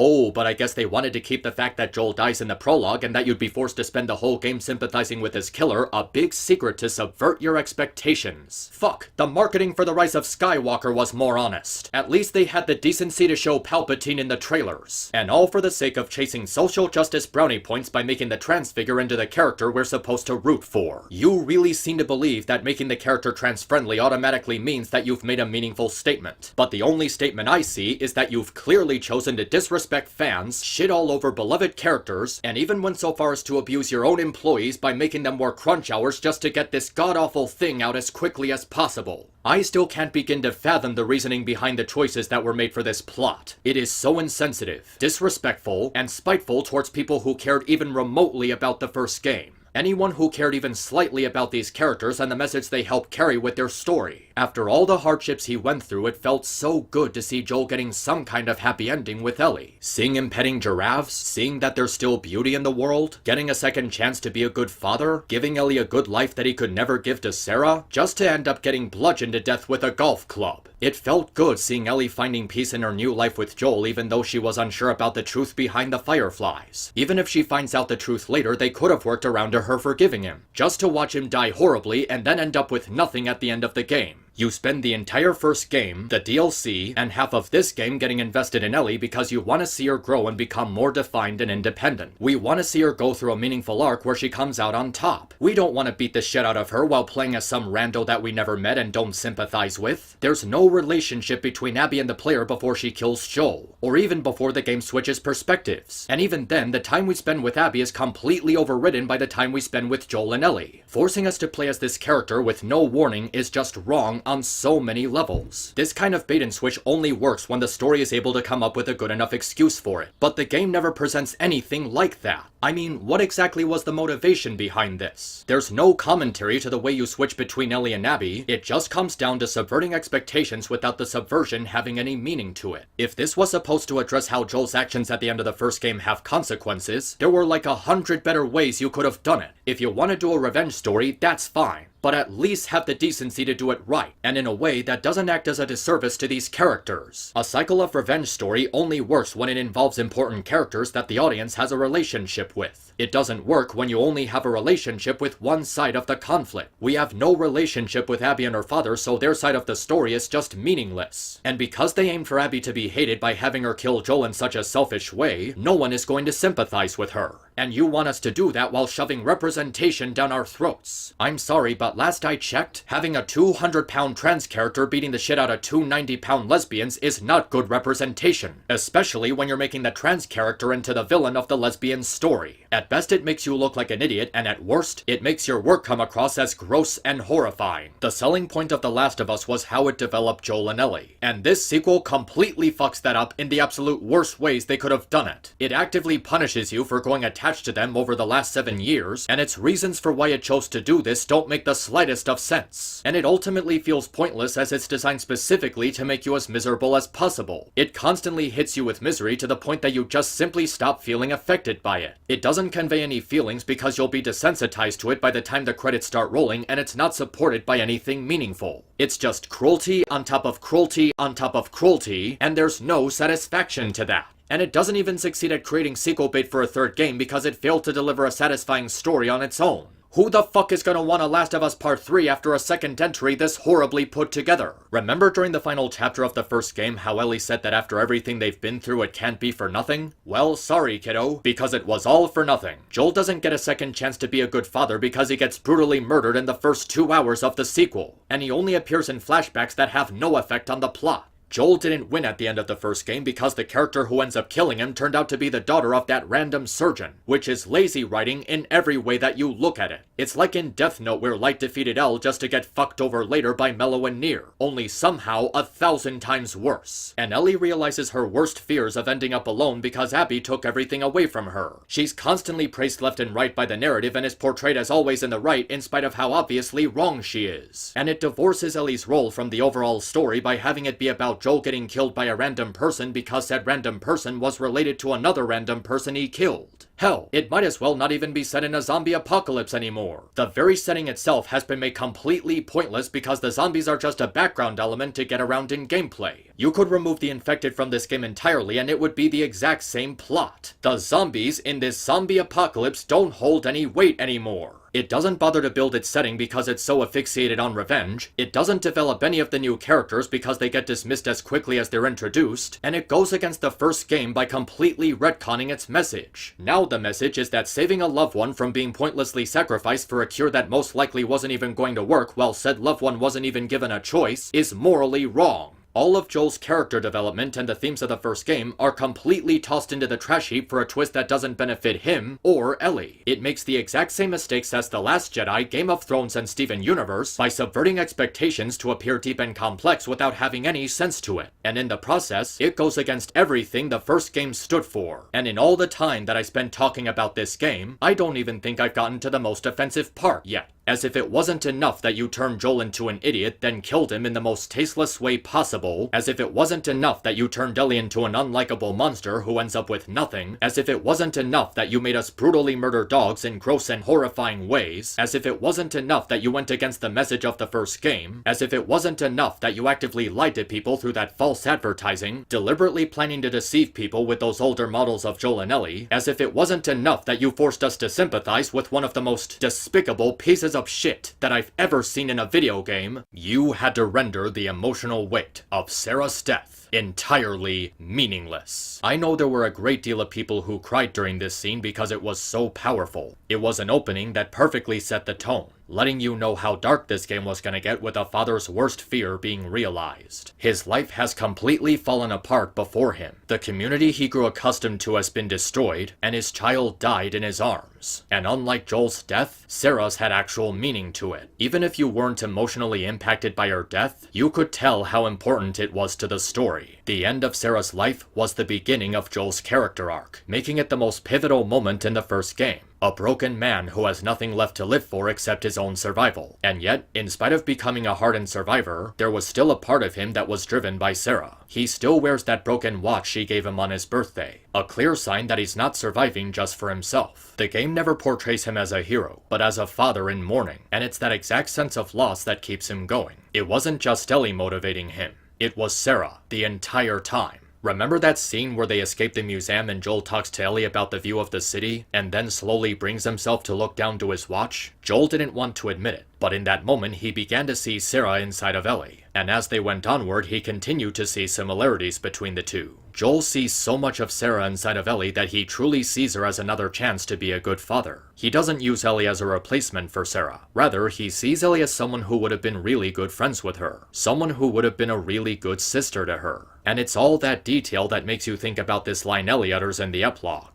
Oh, but I guess they wanted to keep the fact that Joel dies in the prologue and that you'd be forced to spend the whole game sympathizing with his killer a big secret to subvert your expectations. Fuck, the marketing for The Rise of Skywalker was more honest. At least they had the decency to show Palpatine in the trailers. And all for the sake of chasing social justice brownie points by making the trans figure into the character we're supposed to root for. You really seem to believe that making the character trans-friendly automatically means that you've made a meaningful statement. But the only statement I see is that you've clearly chosen to disrespect fans, shit all over beloved characters, and even went so far as to abuse your own employees by making them work crunch hours just to get this god-awful thing out as quickly as possible. I still can't begin to fathom the reasoning behind the choices that were made for this plot. It is so insensitive, disrespectful, and spiteful towards people who cared even remotely about the first game. Anyone who cared even slightly about these characters and the message they help carry with their story. After all the hardships he went through, it felt so good to see Joel getting some kind of happy ending with Ellie. Seeing him petting giraffes, seeing that there's still beauty in the world, getting a second chance to be a good father, giving Ellie a good life that he could never give to Sarah, just to end up getting bludgeoned to death with a golf club. It felt good seeing Ellie finding peace in her new life with Joel even though she was unsure about the truth behind the fireflies. Even if she finds out the truth later, they could have worked around to her forgiving him, just to watch him die horribly and then end up with nothing at the end of the game. You spend the entire first game, the DLC, and half of this game getting invested in Ellie because you want to see her grow and become more defined and independent. We want to see her go through a meaningful arc where she comes out on top. We don't want to beat the shit out of her while playing as some rando that we never met and don't sympathize with. There's no relationship between Abby and the player before she kills Joel, or even before the game switches perspectives. And even then, the time we spend with Abby is completely overridden by the time we spend with Joel and Ellie. Forcing us to play as this character with no warning is just wrong on so many levels. This kind of bait and switch only works when the story is able to come up with a good enough excuse for it, but the game never presents anything like that. I mean, what exactly was the motivation behind this? There's no commentary to the way you switch between Ellie and Abby, it just comes down to subverting expectations without the subversion having any meaning to it. If this was supposed to address how Joel's actions at the end of the first game have consequences, there were like 100 better ways you could have done it. If you want to do a revenge story, that's fine. But at least have the decency to do it right, and in a way that doesn't act as a disservice to these characters. A cycle of revenge story only works when it involves important characters that the audience has a relationship with. It doesn't work when you only have a relationship with one side of the conflict. We have no relationship with Abby and her father, so their side of the story is just meaningless. And because they aim for Abby to be hated by having her kill Joel in such a selfish way, no one is going to sympathize with her. And you want us to do that while shoving representation down our throats. I'm sorry, but last I checked, having a 200-pound trans character beating the shit out of two 90-pound lesbians is not good representation, especially when you're making the trans character into the villain of the lesbian story. At best, it makes you look like an idiot, and at worst, it makes your work come across as gross and horrifying. The selling point of The Last of Us was how it developed Joel and Ellie, and this sequel completely fucks that up in the absolute worst ways they could have done it. It actively punishes you for going attached to them over the last 7 years, and its reasons for why it chose to do this don't make the slightest of sense. And it ultimately feels pointless as it's designed specifically to make you as miserable as possible. It constantly hits you with misery to the point that you just simply stop feeling affected by it. It doesn't convey any feelings because you'll be desensitized to it by the time the credits start rolling, and it's not supported by anything meaningful. It's just cruelty on top of cruelty on top of cruelty, and there's no satisfaction to that. And it doesn't even succeed at creating sequel bait for a third game because it failed to deliver a satisfying story on its own. Who the fuck is gonna want a Last of Us Part 3 after a second entry this horribly put together? Remember during the final chapter of the first game how Ellie said that after everything they've been through it can't be for nothing? Well, sorry kiddo, because it was all for nothing. Joel doesn't get a second chance to be a good father because he gets brutally murdered in the first 2 hours of the sequel, and he only appears in flashbacks that have no effect on the plot. Joel didn't win at the end of the first game because the character who ends up killing him turned out to be the daughter of that random surgeon, which is lazy writing in every way that you look at it. It's like in Death Note where Light defeated L just to get fucked over later by Mello and Nier, only somehow 1,000 times worse. And Ellie realizes her worst fears of ending up alone because Abby took everything away from her. She's constantly praised left and right by the narrative and is portrayed as always in the right in spite of how obviously wrong she is. And it divorces Ellie's role from the overall story by having it be about Joel getting killed by a random person because said random person was related to another random person he killed. Hell, it might as well not even be set in a zombie apocalypse anymore. The very setting itself has been made completely pointless because the zombies are just a background element to get around in gameplay. You could remove the infected from this game entirely and it would be the exact same plot. The zombies in this zombie apocalypse don't hold any weight anymore. It doesn't bother to build its setting because it's so asphyxiated on revenge, it doesn't develop any of the new characters because they get dismissed as quickly as they're introduced, and it goes against the first game by completely retconning its message. Now the message is that saving a loved one from being pointlessly sacrificed for a cure that most likely wasn't even going to work while said loved one wasn't even given a choice is morally wrong. All of Joel's character development and the themes of the first game are completely tossed into the trash heap for a twist that doesn't benefit him or Ellie. It makes the exact same mistakes as The Last Jedi, Game of Thrones, and Steven Universe by subverting expectations to appear deep and complex without having any sense to it. And in the process, it goes against everything the first game stood for. And in all the time that I spent talking about this game, I don't even think I've gotten to the most offensive part yet. As if it wasn't enough that you turned Joel into an idiot, then killed him in the most tasteless way possible. As if it wasn't enough that you turned Ellie into an unlikable monster who ends up with nothing. As if it wasn't enough that you made us brutally murder dogs in gross and horrifying ways. As if it wasn't enough that you went against the message of the first game. As if it wasn't enough that you actively lied to people through that false advertising, deliberately planning to deceive people with those older models of Joel and Ellie. As if it wasn't enough that you forced us to sympathize with one of the most despicable pieces of shit that I've ever seen in a video game, you had to render the emotional weight of Sarah's death entirely meaningless. I know there were a great deal of people who cried during this scene because it was so powerful. It was an opening that perfectly set the tone, letting you know how dark this game was gonna get with a father's worst fear being realized. His life has completely fallen apart before him. The community he grew accustomed to has been destroyed, and his child died in his arms. And unlike Joel's death, Sarah's had actual meaning to it. Even if you weren't emotionally impacted by her death, you could tell how important it was to the story. The end of Sarah's life was the beginning of Joel's character arc, making it the most pivotal moment in the first game. A broken man who has nothing left to live for except his own survival. And yet, in spite of becoming a hardened survivor, there was still a part of him that was driven by Sarah. He still wears that broken watch she gave him on his birthday, a clear sign that he's not surviving just for himself. The game never portrays him as a hero, but as a father in mourning, and it's that exact sense of loss that keeps him going. It wasn't just Ellie motivating him. It was Sarah the entire time. Remember that scene where they escape the museum and Joel talks to Ellie about the view of the city, and then slowly brings himself to look down to his watch? Joel didn't want to admit it, but in that moment he began to see Sarah inside of Ellie, and as they went onward he continued to see similarities between the two. Joel sees so much of Sarah inside of Ellie that he truly sees her as another chance to be a good father. He doesn't use Ellie as a replacement for Sarah. Rather, he sees Ellie as someone who would have been really good friends with her, someone who would have been a really good sister to her. And it's all that detail that makes you think about this line Ellie utters in the epilogue.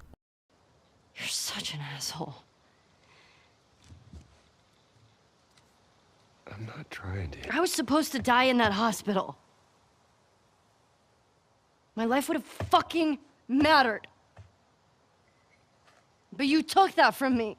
You're such an asshole. I'm not trying to. I was supposed to die in that hospital. My life would have fucking mattered. But you took that from me.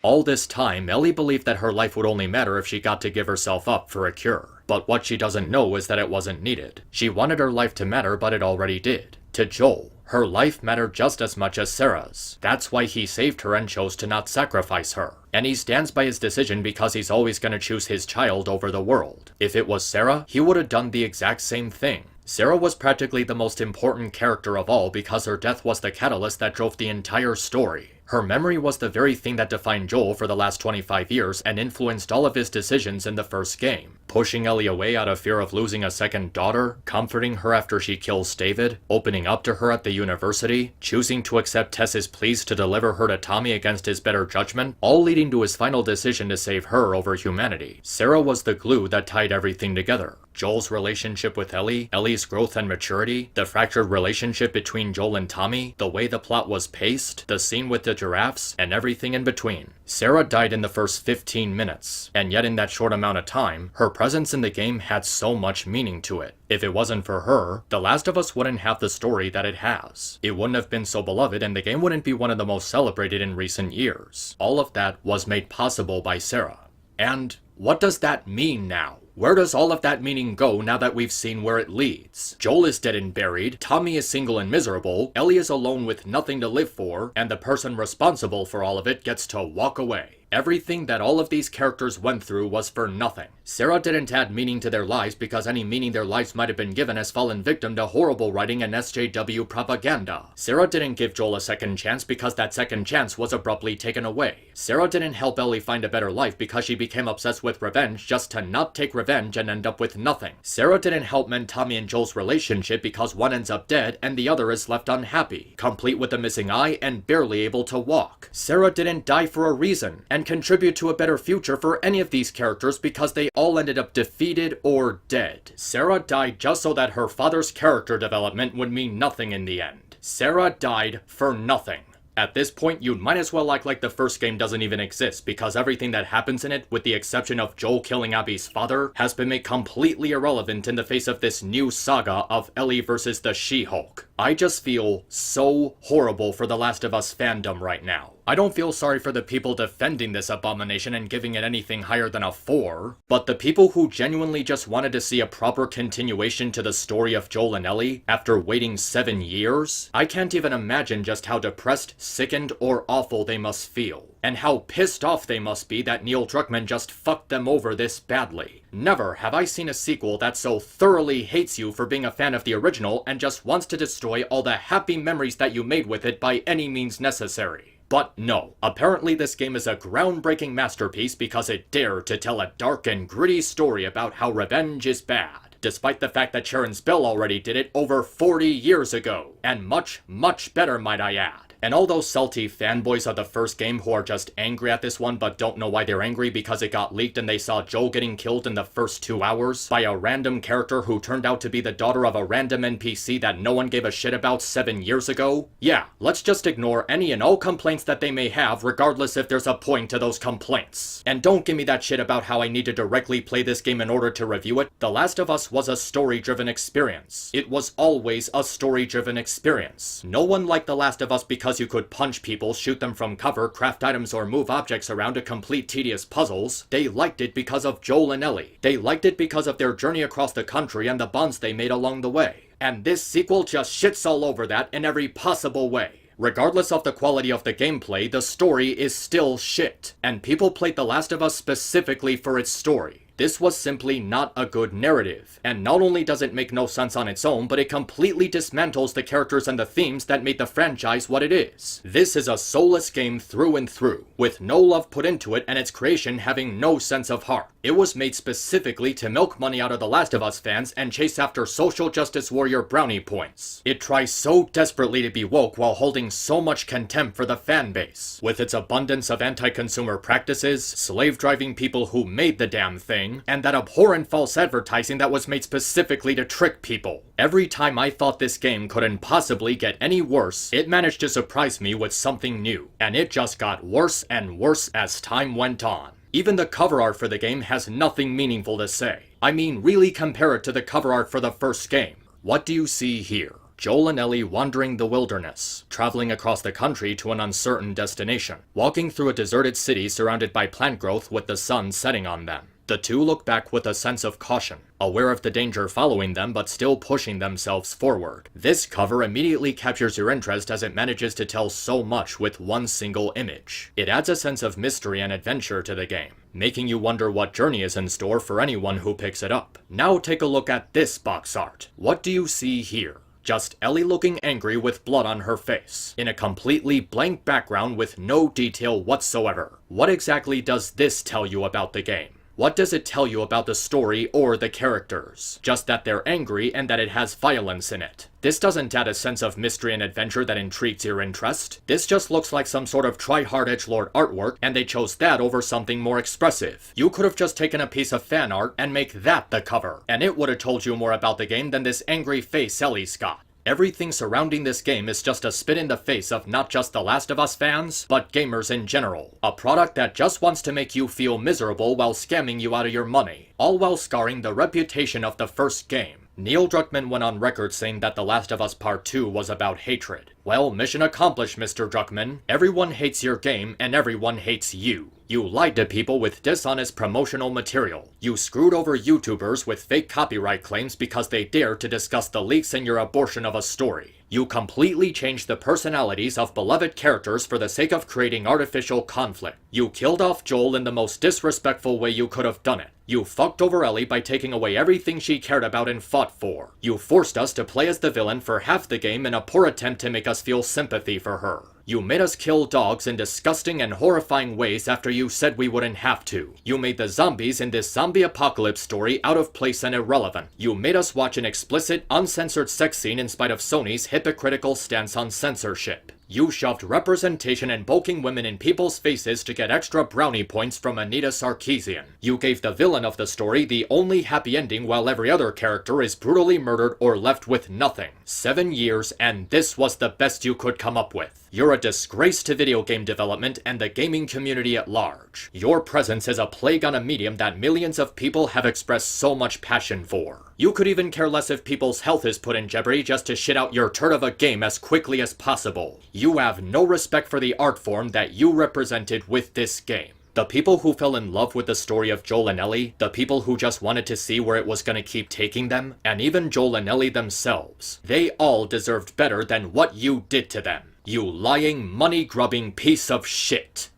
All this time, Ellie believed that her life would only matter if she got to give herself up for a cure. But what she doesn't know is that it wasn't needed. She wanted her life to matter, but it already did. To Joel, her life mattered just as much as Sarah's. That's why he saved her and chose to not sacrifice her. And he stands by his decision because he's always gonna choose his child over the world. If it was Sarah, he would have done the exact same thing. Sarah was practically the most important character of all because her death was the catalyst that drove the entire story. Her memory was the very thing that defined Joel for the last 25 years and influenced all of his decisions in the first game. Pushing Ellie away out of fear of losing a second daughter, comforting her after she kills David, opening up to her at the university, choosing to accept Tess's pleas to deliver her to Tommy against his better judgment, all leading to his final decision to save her over humanity. Sarah was the glue that tied everything together. Joel's relationship with Ellie, Ellie's growth and maturity, the fractured relationship between Joel and Tommy, the way the plot was paced, the scene with the giraffes, and everything in between. Sarah died in the first 15 minutes, and yet in that short amount of time, her presence in the game had so much meaning to it. If it wasn't for her, The Last of Us wouldn't have the story that it has. It wouldn't have been so beloved, and the game wouldn't be one of the most celebrated in recent years. All of that was made possible by Sarah. And what does that mean now? Where does all of that meaning go now that we've seen where it leads? Joel is dead and buried, Tommy is single and miserable, Ellie is alone with nothing to live for, and the person responsible for all of it gets to walk away. Everything that all of these characters went through was for nothing. Sarah didn't add meaning to their lives because any meaning their lives might have been given has fallen victim to horrible writing and SJW propaganda. Sarah didn't give Joel a second chance because that second chance was abruptly taken away. Sarah didn't help Ellie find a better life because she became obsessed with revenge just to not take revenge and end up with nothing. Sarah didn't help mend Tommy and Joel's relationship because one ends up dead and the other is left unhappy, complete with a missing eye and barely able to walk. Sarah didn't die for a reason, and and contribute to a better future for any of these characters because they all ended up defeated or dead. Sarah died just so that her father's character development would mean nothing in the end. Sarah died for nothing. At this point, you might as well act like the first game doesn't even exist, because everything that happens in it, with the exception of Joel killing Abby's father, has been made completely irrelevant in the face of this new saga of Ellie versus the She-Hulk. I just feel so horrible for The Last of Us fandom right now. I don't feel sorry for the people defending this abomination and giving it anything higher than a 4, but the people who genuinely just wanted to see a proper continuation to the story of Joel and Ellie after waiting 7 years, I can't even imagine just how depressed, sickened, or awful they must feel. And how pissed off they must be that Neil Druckmann just fucked them over this badly. Never have I seen a sequel that so thoroughly hates you for being a fan of the original and just wants to destroy all the happy memories that you made with it by any means necessary. But no, apparently this game is a groundbreaking masterpiece because it dared to tell a dark and gritty story about how revenge is bad, despite the fact that Sharon Spell already did it over 40 years ago. And much, much better, might I add. And all those salty fanboys of the first game who are just angry at this one but don't know why they're angry because it got leaked and they saw Joel getting killed in the first 2 hours by a random character who turned out to be the daughter of a random NPC that no one gave a shit about 7 years ago. Yeah, let's just ignore any and all complaints that they may have, regardless if there's a point to those complaints. And don't give me that shit about how I need to directly play this game in order to review it. The Last of Us was a story-driven experience. It was always a story-driven experience. No one liked The Last of Us because you could punch people, shoot them from cover, craft items, or move objects around to complete tedious puzzles. They liked it because of Joel and Ellie. They liked it because of their journey across the country and the bonds they made along the way. And this sequel just shits all over that in every possible way. Regardless of the quality of the gameplay, the story is still shit. And people played The Last of Us specifically for its story. This was simply not a good narrative, and not only does it make no sense on its own, but it completely dismantles the characters and the themes that made the franchise what it is. This is a soulless game through and through, with no love put into it and its creation having no sense of heart. It was made specifically to milk money out of The Last of Us fans and chase after social justice warrior brownie points. It tries so desperately to be woke while holding so much contempt for the fan base, with its abundance of anti-consumer practices, slave-driving people who made the damn thing, and that abhorrent false advertising that was made specifically to trick people. Every time I thought this game couldn't possibly get any worse, it managed to surprise me with something new, and it just got worse and worse as time went on. Even the cover art for the game has nothing meaningful to say. I mean, really compare it to the cover art for the first game. What do you see here? Joel and Ellie wandering the wilderness, traveling across the country to an uncertain destination, walking through a deserted city surrounded by plant growth with the sun setting on them. The two look back with a sense of caution, aware of the danger following them but still pushing themselves forward. This cover immediately captures your interest as it manages to tell so much with one single image. It adds a sense of mystery and adventure to the game, making you wonder what journey is in store for anyone who picks it up. Now take a look at this box art. What do you see here? Just Ellie looking angry with blood on her face, in a completely blank background with no detail whatsoever. What exactly does this tell you about the game? What does it tell you about the story or the characters? Just that they're angry and that it has violence in it. This doesn't add a sense of mystery and adventure that intrigues your interest. This just looks like some sort of try-hard edgelord artwork, and they chose that over something more expressive. You could have just taken a piece of fan art and make that the cover, and it would have told you more about the game than this angry face Ellie's got. Everything surrounding this game is just a spit in the face of not just The Last of Us fans, but gamers in general. A product that just wants to make you feel miserable while scamming you out of your money, all while scarring the reputation of the first game. Neil Druckmann went on record saying that The Last of Us Part 2 was about hatred. Well, mission accomplished, Mr. Druckmann. Everyone hates your game, and everyone hates you. You lied to people with dishonest promotional material. You screwed over YouTubers with fake copyright claims because they dared to discuss the leaks in your abortion of a story. You completely changed the personalities of beloved characters for the sake of creating artificial conflict. You killed off Joel in the most disrespectful way you could have done it. You fucked over Ellie by taking away everything she cared about and fought for. You forced us to play as the villain for half the game in a poor attempt to make us feel sympathy for her. You made us kill dogs in disgusting and horrifying ways after you said we wouldn't have to. You made the zombies in this zombie apocalypse story out of place and irrelevant. You made us watch an explicit, uncensored sex scene in spite of Sony's hypocritical stance on censorship. You shoved representation and bulking women in people's faces to get extra brownie points from Anita Sarkeesian. You gave the villain of the story the only happy ending while every other character is brutally murdered or left with nothing. 7 years, and this was the best you could come up with. You're a disgrace to video game development and the gaming community at large. Your presence is a plague on a medium that millions of people have expressed so much passion for. You could even care less if people's health is put in jeopardy just to shit out your turd of a game as quickly as possible. You have no respect for the art form that you represented with this game. The people who fell in love with the story of Joel and Ellie, the people who just wanted to see where it was gonna keep taking them, and even Joel and Ellie themselves, they all deserved better than what you did to them. You lying, money-grubbing piece of shit.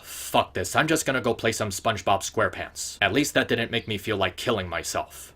Fuck this, I'm just gonna go play some SpongeBob SquarePants. At least that didn't make me feel like killing myself.